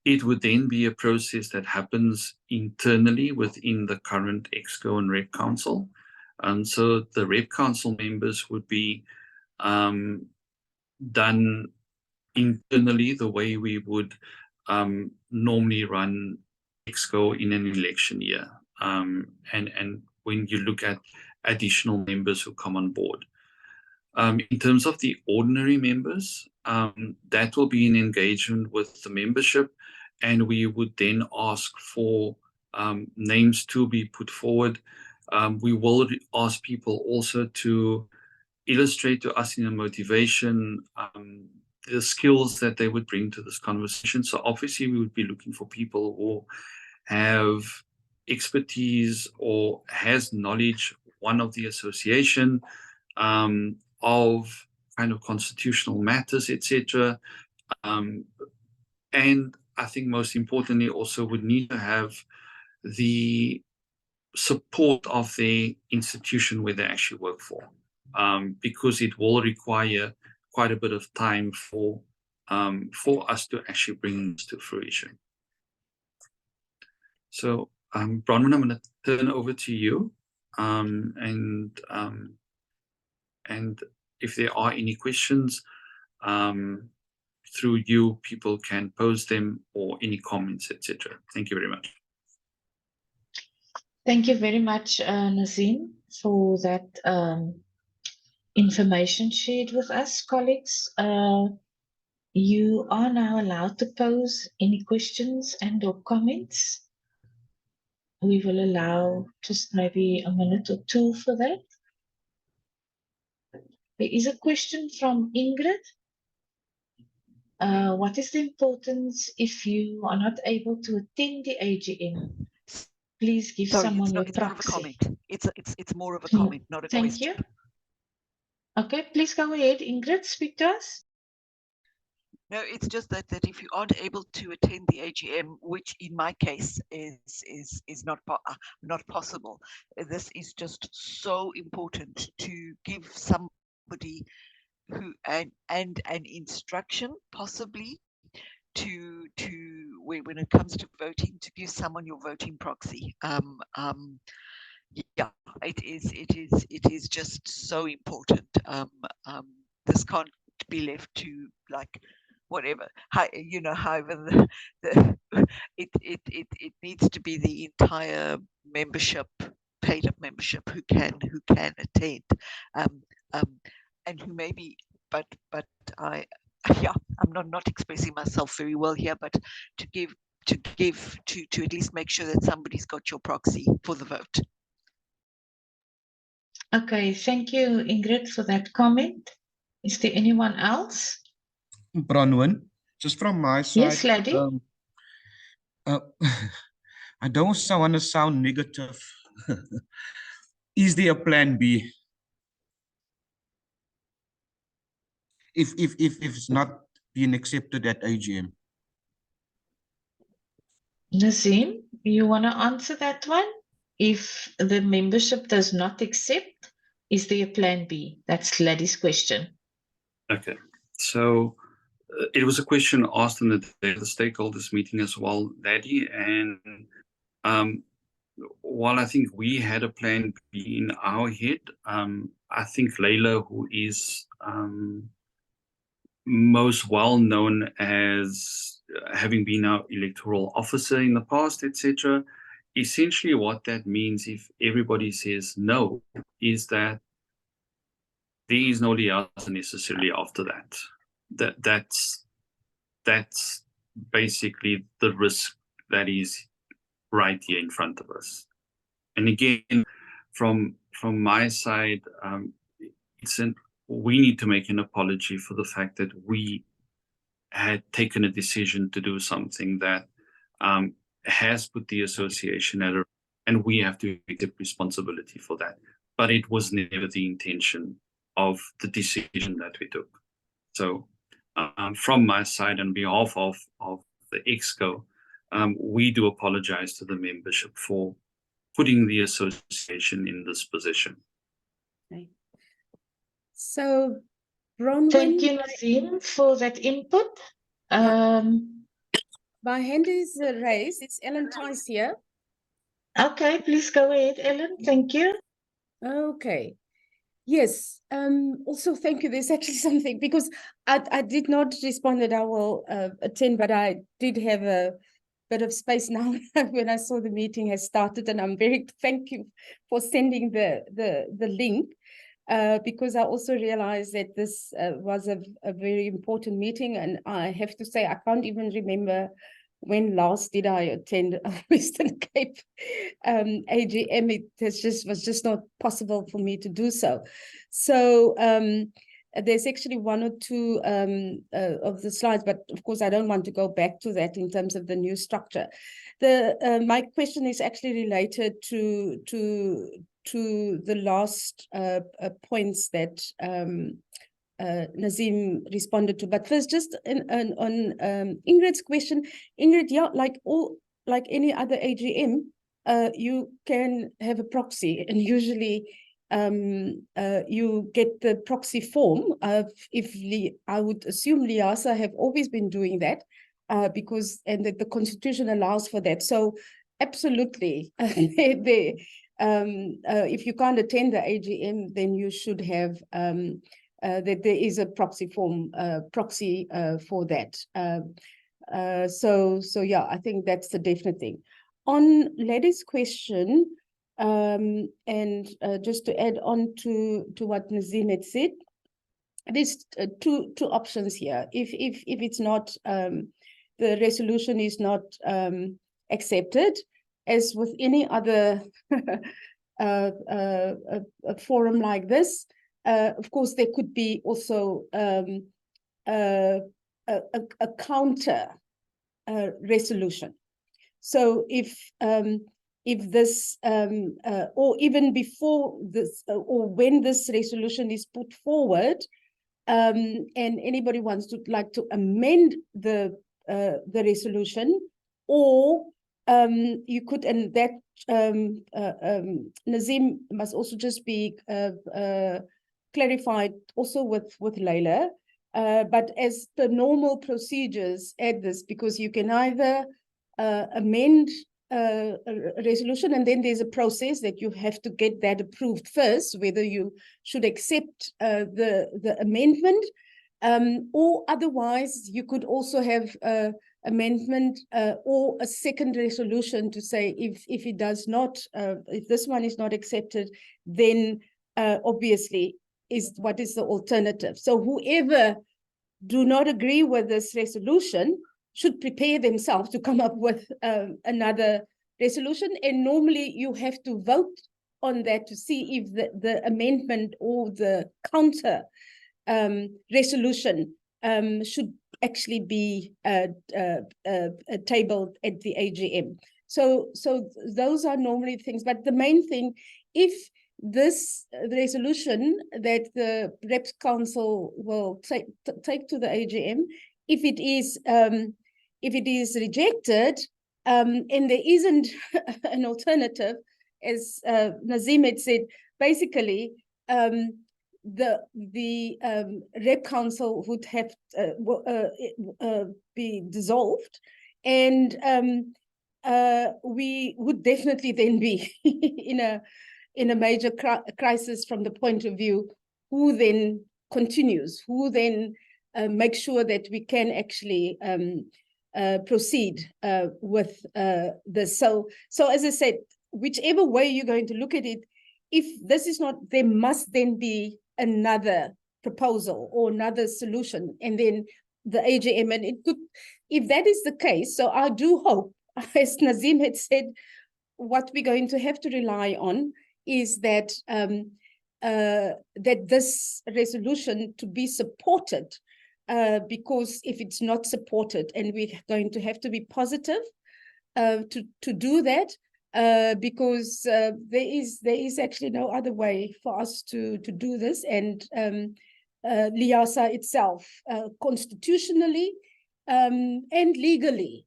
it would then be a process that happens internally within the current EXCO and Rep Council. So the Rep Council members would be done internally the way we would normally run EXCO in an election year. And when you look at additional members who come on board. In terms of the ordinary members, that will be an engagement with the membership, and we would then ask for names to be put forward. We will ask people also to illustrate to us in a motivation the skills that they would bring to this conversation. So obviously we would be looking for people who have expertise or has knowledge, one of the association, of kind of constitutional matters, etc. And I think most importantly also would need to have the support of the institution where they actually work for, because it will require quite a bit of time for us to actually bring this to fruition. So, Bronwyn, I'm going to turn over to you, and if there are any questions, through you, people can pose them, or any comments, etc. Thank you very much. Thank you very much, Nazim, for that information shared with us, colleagues. You are now allowed to pose any questions and or comments. We will allow just maybe a minute or two for that. There is a question from Ingrid. What is the importance if you are not able to attend the AGM? Please give someone your it's more of a proxy. comment. It's more of a comment, not a Thank question. you. Okay, please go ahead, Ingrid, speak to us. No, it's just that if you aren't able to attend the AGM, which in my case is not possible, this is just so important to give somebody who and an instruction possibly to when it comes to voting, to give someone your voting proxy. Yeah, it is just so important. This can't be left to like whatever, however it needs to be the entire membership, paid up membership, who can attend, and who maybe, but I'm not expressing myself very well here, but to at least make sure that somebody's got your proxy for the vote. Okay, thank you, Ingrid, for that comment. Is there anyone else? Bronwyn, just from my side. Yes, Laddie. I don't want to sound negative. Is there a plan B? If it's not being accepted at AGM? Nazim, you want to answer that one? If the membership does not accept, is there a plan B? That's Laddie's question. Okay, so it was a question asked in the stakeholders meeting as well, Laddie, and while I think we had a plan B in our head, I think Leila, who is most well known as having been our electoral officer in the past, etc., essentially what that means, if everybody says no, is that there is no LIASA necessarily after that. That's basically the risk that is right here in front of us. And again, from my side, we need to make an apology for the fact that we had taken a decision to do something that has put the association at a, and we have to take responsibility for that. But it was never the intention of the decision that we took. So from my side, on behalf of the EXCO, we do apologize to the membership for putting the association in this position. Okay. So, Bronwyn, thank you, Nazim, for that input. My hand is raised. It's Ellen Tice here. Okay, please go ahead, Ellen. Thank you. Okay. Yes. Also, thank you. There's actually something, because I did not respond that I will attend, but I did have a bit of space now when I saw the meeting has started, and I'm very thank you for sending the link. because I also realized that this was a very important meeting, and I have to say I can't even remember when last did I attend a Western Cape AGM. It was just not possible for me to do so. So there's actually one or two of the slides, but of course I don't want to go back to that in terms of the new structure. My question is actually related to the last points that Nazim responded to. But first, just on Ingrid's question, Ingrid, yeah, like any other AGM, you can have a proxy, and usually you get the proxy form. I would assume LIASA have always been doing that, because the Constitution allows for that. So absolutely, if you can't attend the AGM, then you should have that there is a proxy form, for that. So yeah, I think that's the definite thing. On Lady's question, and just to add on to what Nazim had said, there's two options here. If it's not, the resolution is not accepted, as with any other a forum like this, of course there could be also a counter resolution. So if this or even before this, or when this resolution is put forward, and anybody wants to amend the resolution, or you could, and that Nazim must also just be clarified also with Leila, but as the normal procedures at this, because you can either amend a resolution, and then there's a process that you have to get that approved first, whether you should accept the amendment, or otherwise you could also have amendment or a second resolution to say if it does not, if this one is not accepted, then obviously what is the alternative. So whoever do not agree with this resolution should prepare themselves to come up with another resolution, and normally you have to vote on that to see if the amendment or the counter resolution should actually be tabled at the AGM. So those are normally things, but the main thing, if this resolution that the Reps Council will take to the AGM, if it is rejected, and there isn't an alternative, as Nazim had said, basically the Rep Council would have be dissolved, and we would definitely then be in a major crisis from the point of view who then continues, who then makes sure that we can actually proceed with this. So as I said, whichever way you're going to look at it, if this is not, there must then be another proposal or another solution, and then the AGM, and it could, if that is the case, so I do hope, as Nazim had said, what we're going to have to rely on is that that this resolution to be supported, because if it's not supported, and we're going to have to be positive to do that, because there is actually no other way for us to do this, and LIASA itself, constitutionally and legally,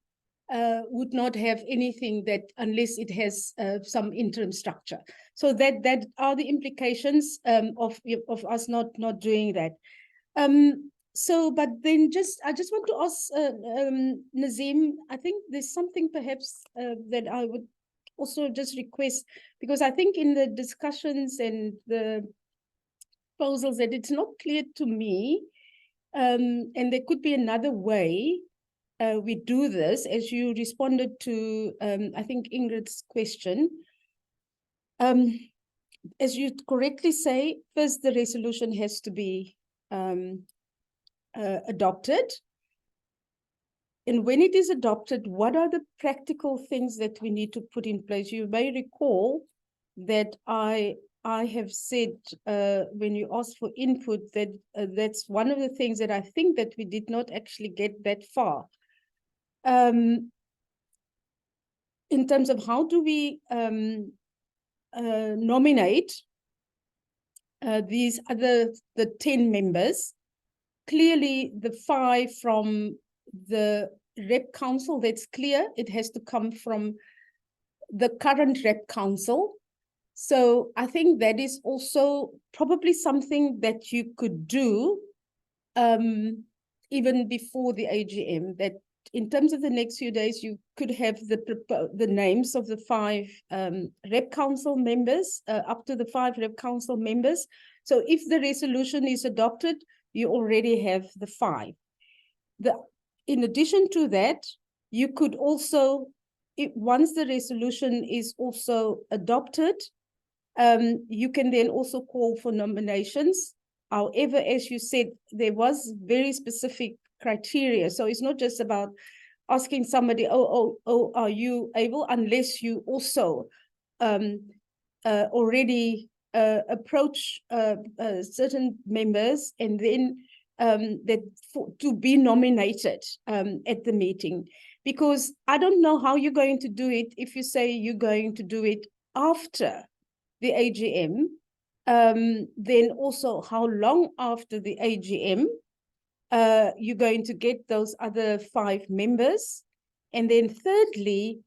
would not have anything that unless it has some interim structure. So that are the implications of us not doing that. So, but then I just want to ask Nazim, I think there's something perhaps that I would also just request, because I think in the discussions and the proposals that it's not clear to me, and there could be another way we do this, as you responded to, I think, Ingrid's question. as you correctly say, first the resolution has to be adopted. And when it is adopted, what are the practical things that we need to put in place? You may recall that I have said when you asked for input that that's one of the things that I think that we did not actually get that far. In terms of how do we nominate the 10 members. Clearly the 5 from the rep council, that's clear. It has to come from the current rep council. So I think that is also probably something that you could do even before the AGM, that in terms of the next few days, you could have the names of the 5 rep council members, up to the 5 rep council members. So if the resolution is adopted, you already have the 5. In addition to that, you could also, once the resolution is also adopted, you can then also call for nominations. However, as you said, there was very specific criteria. So it's not just about asking somebody, are you able, unless you also already approach certain members and then to be nominated at the meeting. Because I don't know how you're going to do it if you say you're going to do it after the AGM, then also how long after the AGM you're going to get those other 5 members. And then thirdly,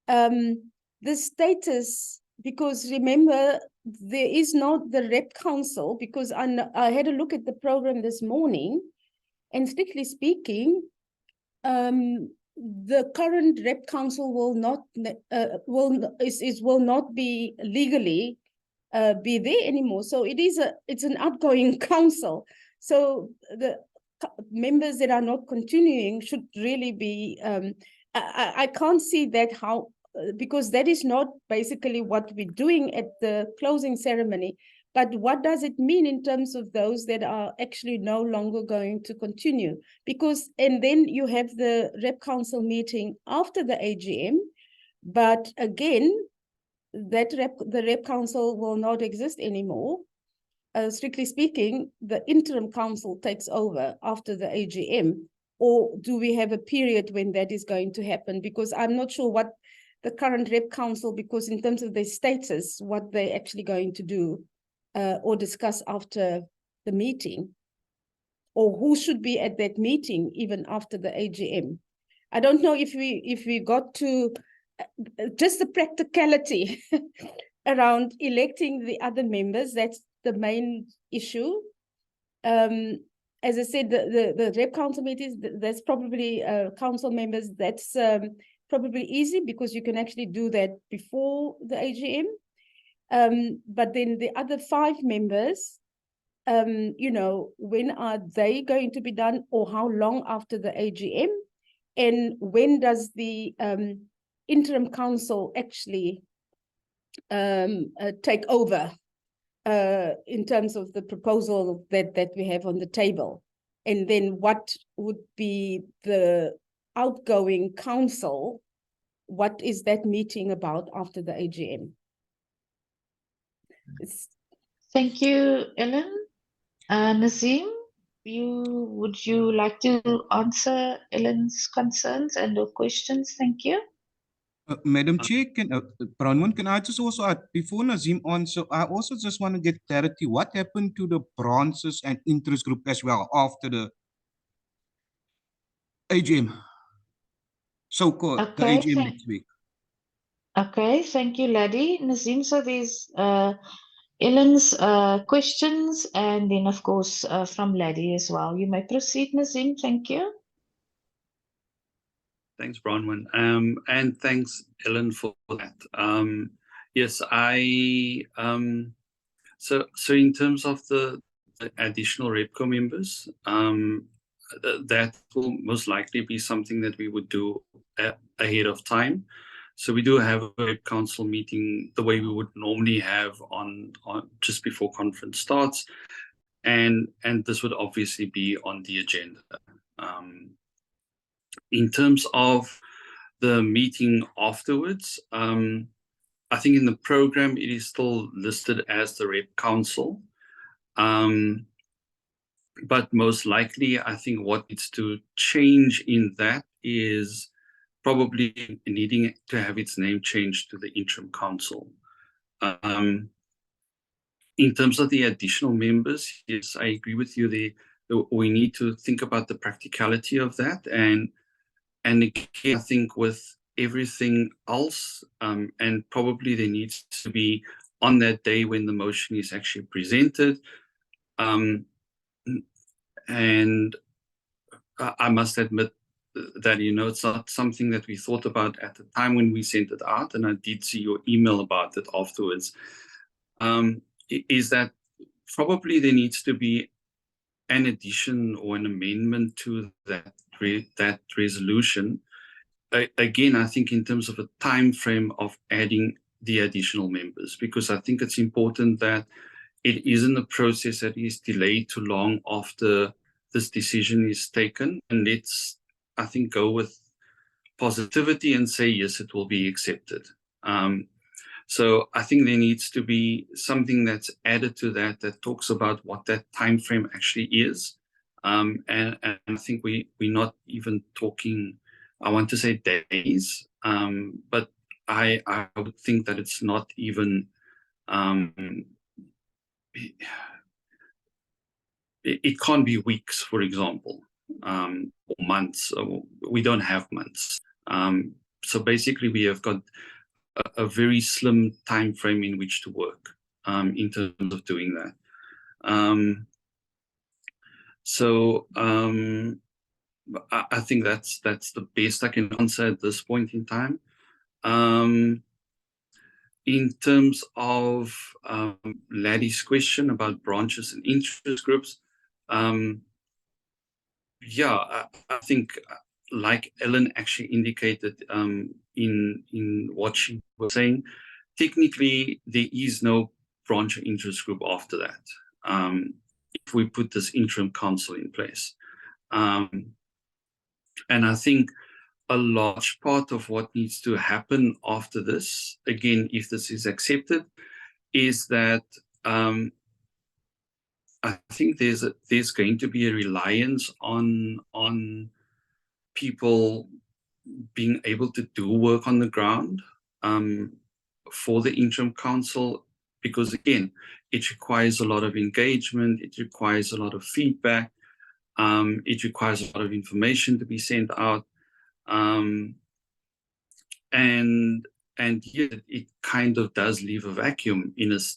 the status, because remember, there is not the rep council, because I had a look at the program this morning, and strictly speaking, the current rep council will not be legally be there anymore. So it's an outgoing council. So the members that are not continuing should really be. I can't see that how, because that is not basically what we're doing at the closing ceremony. But what does it mean in terms of those that are actually no longer going to continue? Because, and then you have the rep council meeting after the AGM, but again, the rep council will not exist anymore. Strictly speaking, the interim council takes over after the AGM, or do we have a period when that is going to happen? Because I'm not sure what the current rep council, because in terms of their status, what they're actually going to do or discuss after the meeting, or who should be at that meeting even after the AGM. I don't know if we got to just the practicality around electing the other members. That's the main issue. As I said, the rep council meetings, that's probably council members, that's probably easy because you can actually do that before the AGM. But then the other 5 members, you know, when are they going to be done, or how long after the AGM? And when does the interim council actually take over in terms of the proposal that we have on the table? And then what would be the outgoing council? What is that meeting about after the AGM? Thank you, Ellen. Nazim, would you like to answer Ellen's concerns and her questions? Thank you. Madam Chair, Bronwyn, can I just also add, before Nazim answer, I also just want to get clarity. What happened to the branches and interest group as well after the AGM? So-called the AGM next week. Okay, thank you, Laddie. Nazim, so there's Ellen's questions, and then of course from Laddie as well. You may proceed, Nazim. Thank you. Thanks, Bronwyn. And thanks, Ellen, for that. Yes, so in terms of the additional REPCO members, that will most likely be something that we would do ahead of time. So we do have a council meeting the way we would normally have on just before conference starts, and this would obviously be on the agenda. In terms of the meeting afterwards, I think in the program it is still listed as the Rep Council. But most likely, I think what needs to change in that is probably needing to have its name changed to the Interim Council. In terms of the additional members, yes, I agree with you. We need to think about the practicality of that. And again, I think with everything else, and probably there needs to be on that day when the motion is actually presented. And I must admit that, it's not something that we thought about at the time when we sent it out, and I did see your email about it afterwards, is that probably there needs to be an addition or an amendment to that resolution. Again, I think in terms of a time frame of adding the additional members, because I think it's important that it isn't a process that is delayed too long after this decision is taken. And let's, I think, go with positivity and say, yes, it will be accepted. So I think there needs to be something that's added to that talks about what that time frame actually is. And I think we're not even talking, I want to say days, but I would think that it's not even, it can't be weeks, for example, or months. We don't have months. So basically, we have got a very slim time frame in which to work in terms of doing that. I think that's the best I can answer at this point in time. In terms of Laddie's question about branches and interest groups, yeah, I think, like Ellen actually indicated in what she was saying, technically there is no branch or interest group after that, if we put this interim council in place. And I think a large part of what needs to happen after this, again, if this is accepted, is that I think there's going to be a reliance on people being able to do work on the ground for the interim council, because again, it requires a lot of engagement, it requires a lot of feedback, it requires a lot of information to be sent out, and yeah, it kind of does leave a vacuum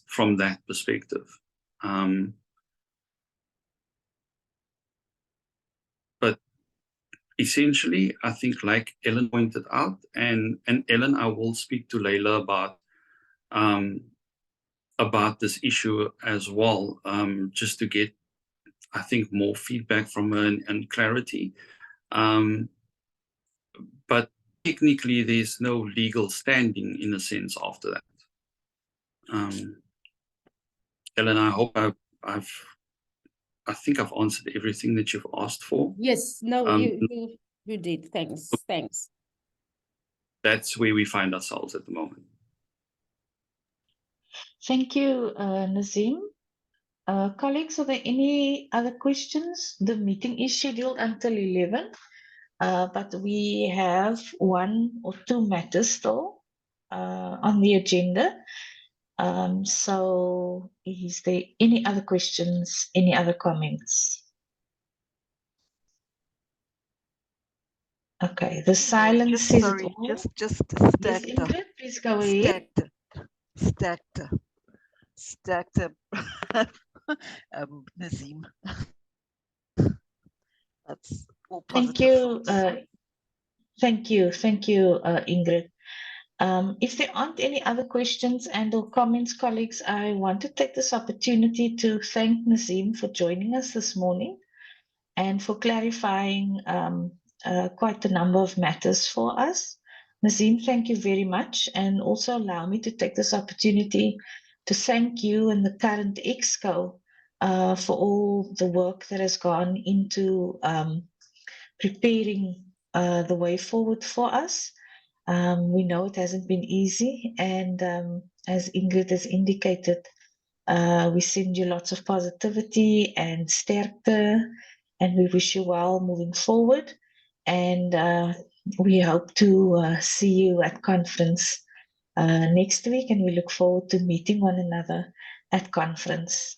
from that perspective. But essentially, I think, like Ellen pointed out, and Ellen, I will speak to Leila about this issue as well, just to get, I think, more feedback from her and clarity. But technically, there's no legal standing in a sense after that. Ellen, I hope I think I've answered everything that you've asked for. Yes, no, you did. Thanks. That's where we find ourselves at the moment. Thank you, Nazim. Colleagues, are there any other questions? The meeting is scheduled until 11, but we have 1 or 2 matters still on the agenda. So is there any other questions, any other comments? Okay, the silence says it all. Just Yes, stacked Ingrid, please go ahead. Stacked Nazim. That's all positive. Thank you, Ingrid. If there aren't any other questions and or comments, colleagues, I want to take this opportunity to thank Nazim for joining us this morning and for clarifying quite a number of matters for us. Nazim, thank you very much, and also allow me to take this opportunity to thank you and the current EXCO for all the work that has gone into preparing the way forward for us. We know it hasn't been easy, and as Ingrid has indicated, we send you lots of positivity and sterkte, and we wish you well moving forward. And we hope to see you at conference next week, and we look forward to meeting one another at conference.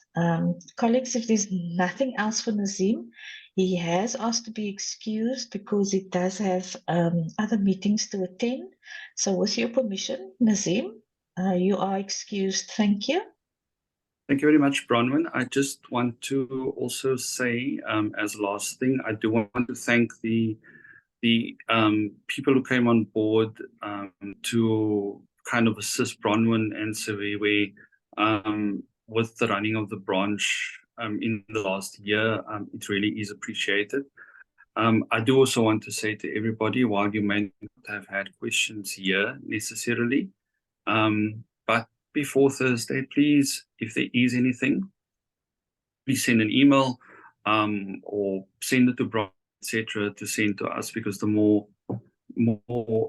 Colleagues, if there's nothing else for Nazim, he has asked to be excused because he does have other meetings to attend. So with your permission, Nazim, you are excused. Thank you. Thank you very much, Bronwyn. I just want to also say, as last thing, I do want to thank the people who came on board to kind of assist Bronwyn and Sewewe with the running of the branch in the last year. It really is appreciated. I do also want to say to everybody, while you may not have had questions here necessarily, but before Thursday, please, if there is anything, please send an email or send it to Bronwyn, etc., to send to us, because the more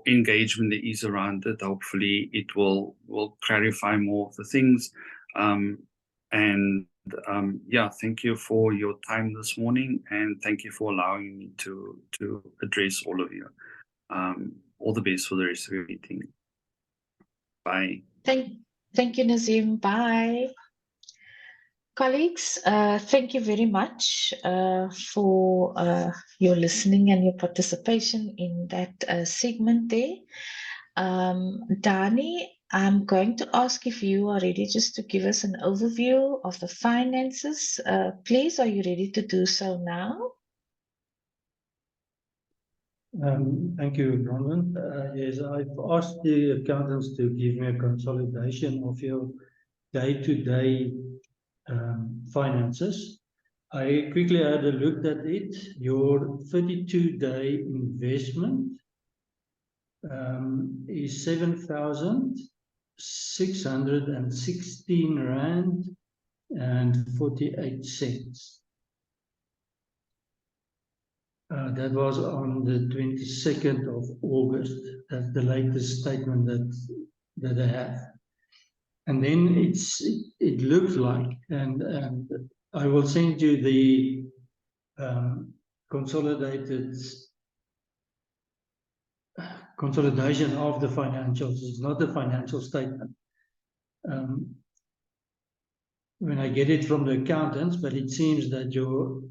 engagement there is around it, hopefully it will clarify more of the things. Yeah, thank you for your time this morning, and thank you for allowing me to address all of you. All the best for the rest of your meeting. Bye. Thank you, Nazim. Bye. Colleagues, thank you very much for your listening and your participation in that segment there. Dani, I'm going to ask if you are ready just to give us an overview of the finances. Please, are you ready to do so now? Thank you, Bronwyn. Yes, I've asked the accountants to give me a consolidation of your day-to-day finances. I quickly had a look at it. Your 32-day investment is 7,616 rand and 48 cents. That was on the 22nd of August. That's the latest statement that I have. And then it looks like, and I will send you the consolidation of the financials. It's not a financial statement. When I get it from the accountants, but it seems that your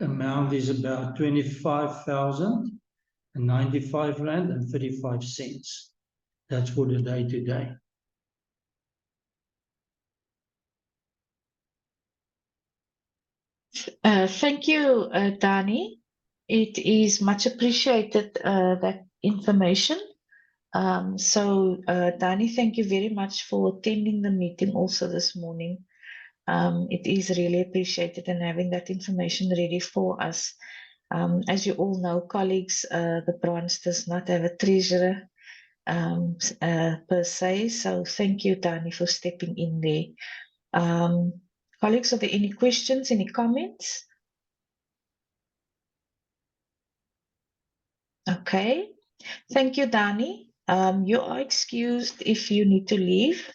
amount is about 25,095 rand and 35 cents. That's for the day-to-day. Thank you, Dani. It is much appreciated, that information. Dani, thank you very much for attending the meeting also this morning. It is really appreciated, and having that information ready for us. As you all know, colleagues, the branch does not have a treasurer per se. So thank you, Dani, for stepping in there. Colleagues, are there any questions, any comments? Okay. Thank you, Dani. You are excused if you need to leave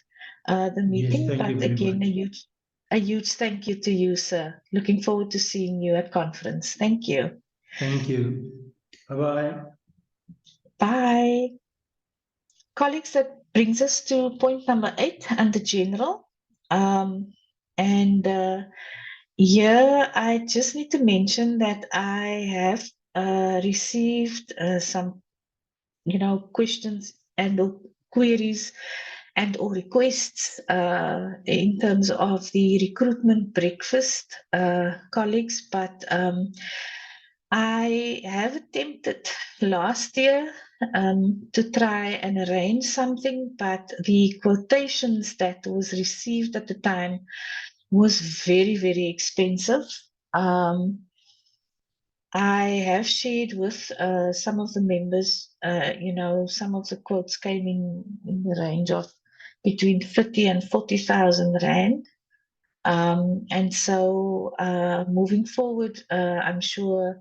the meeting. Yes, thank you But very again, much. a huge thank you to you, sir. Looking forward to seeing you at conference. Thank you. Thank you. Bye-bye. Bye. Colleagues, that brings us to point number 8 under general. Here I just need to mention that I have received some questions and queries and or requests in terms of the recruitment breakfast, colleagues, but I have attempted last year to try and arrange something, but the quotations that was received at the time was very, very expensive. I have shared with some of the members, some of the quotes came in the range of between 30 and 40,000 rand. And so moving forward, I'm sure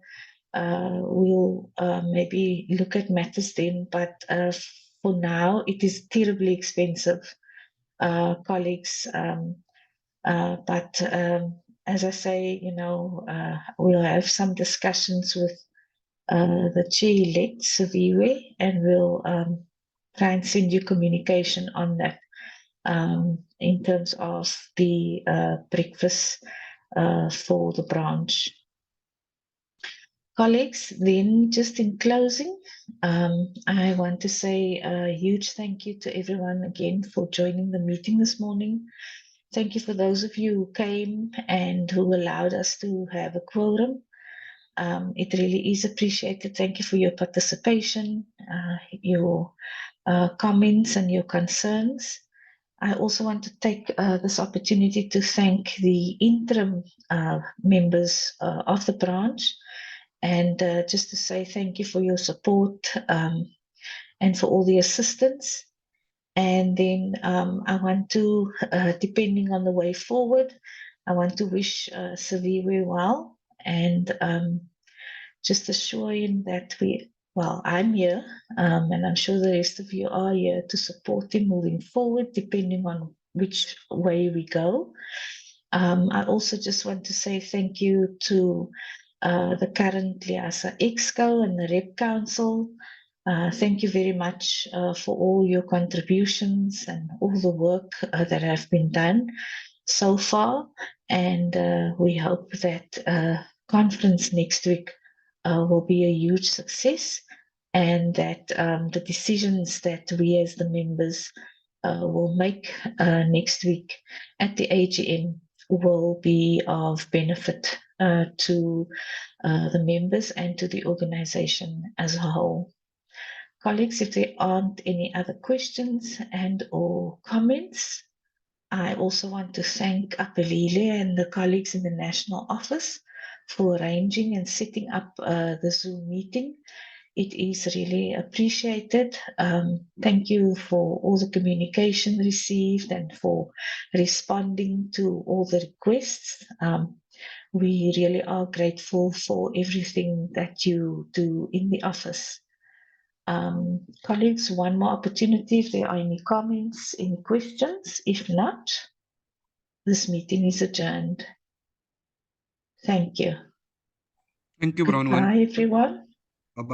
we'll maybe look at matters then, but for now, it is terribly expensive, colleagues. But as I say, we'll have some discussions with the chair-elect, Saviwe, and we'll try and send you communication on that in terms of the breakfast for the branch. Colleagues, then just in closing, I want to say a huge thank you to everyone again for joining the meeting this morning. Thank you for those of you who came and who allowed us to have a quorum. It really is appreciated. Thank you for your participation, your comments and your concerns. I also want to take this opportunity to thank the interim members of the branch, and just to say thank you for your support and for all the assistance. And then I want to, depending on the way forward, I want to wish Saviwe well, and just assure him that I'm here, and I'm sure the rest of you are here to support him moving forward, depending on which way we go. I also just want to say thank you to the current LIASA Exco and the Rep Council. Thank you very much for all your contributions and all the work that have been done so far. And we hope that conference next week will be a huge success, and that the decisions that we as the members will make next week at the AGM will be of benefit to the members and to the organization as a whole. Colleagues, if there aren't any other questions and or comments, I also want to thank Apelile and the colleagues in the National Office for arranging and setting up the Zoom meeting. It is really appreciated. Thank you for all the communication received and for responding to all the requests. We really are grateful for everything that you do in the office. Colleagues, one more opportunity if there are any comments, any questions. If not, this meeting is adjourned. Thank you. Thank you, Bronwyn. Bye, everyone. Bye-bye.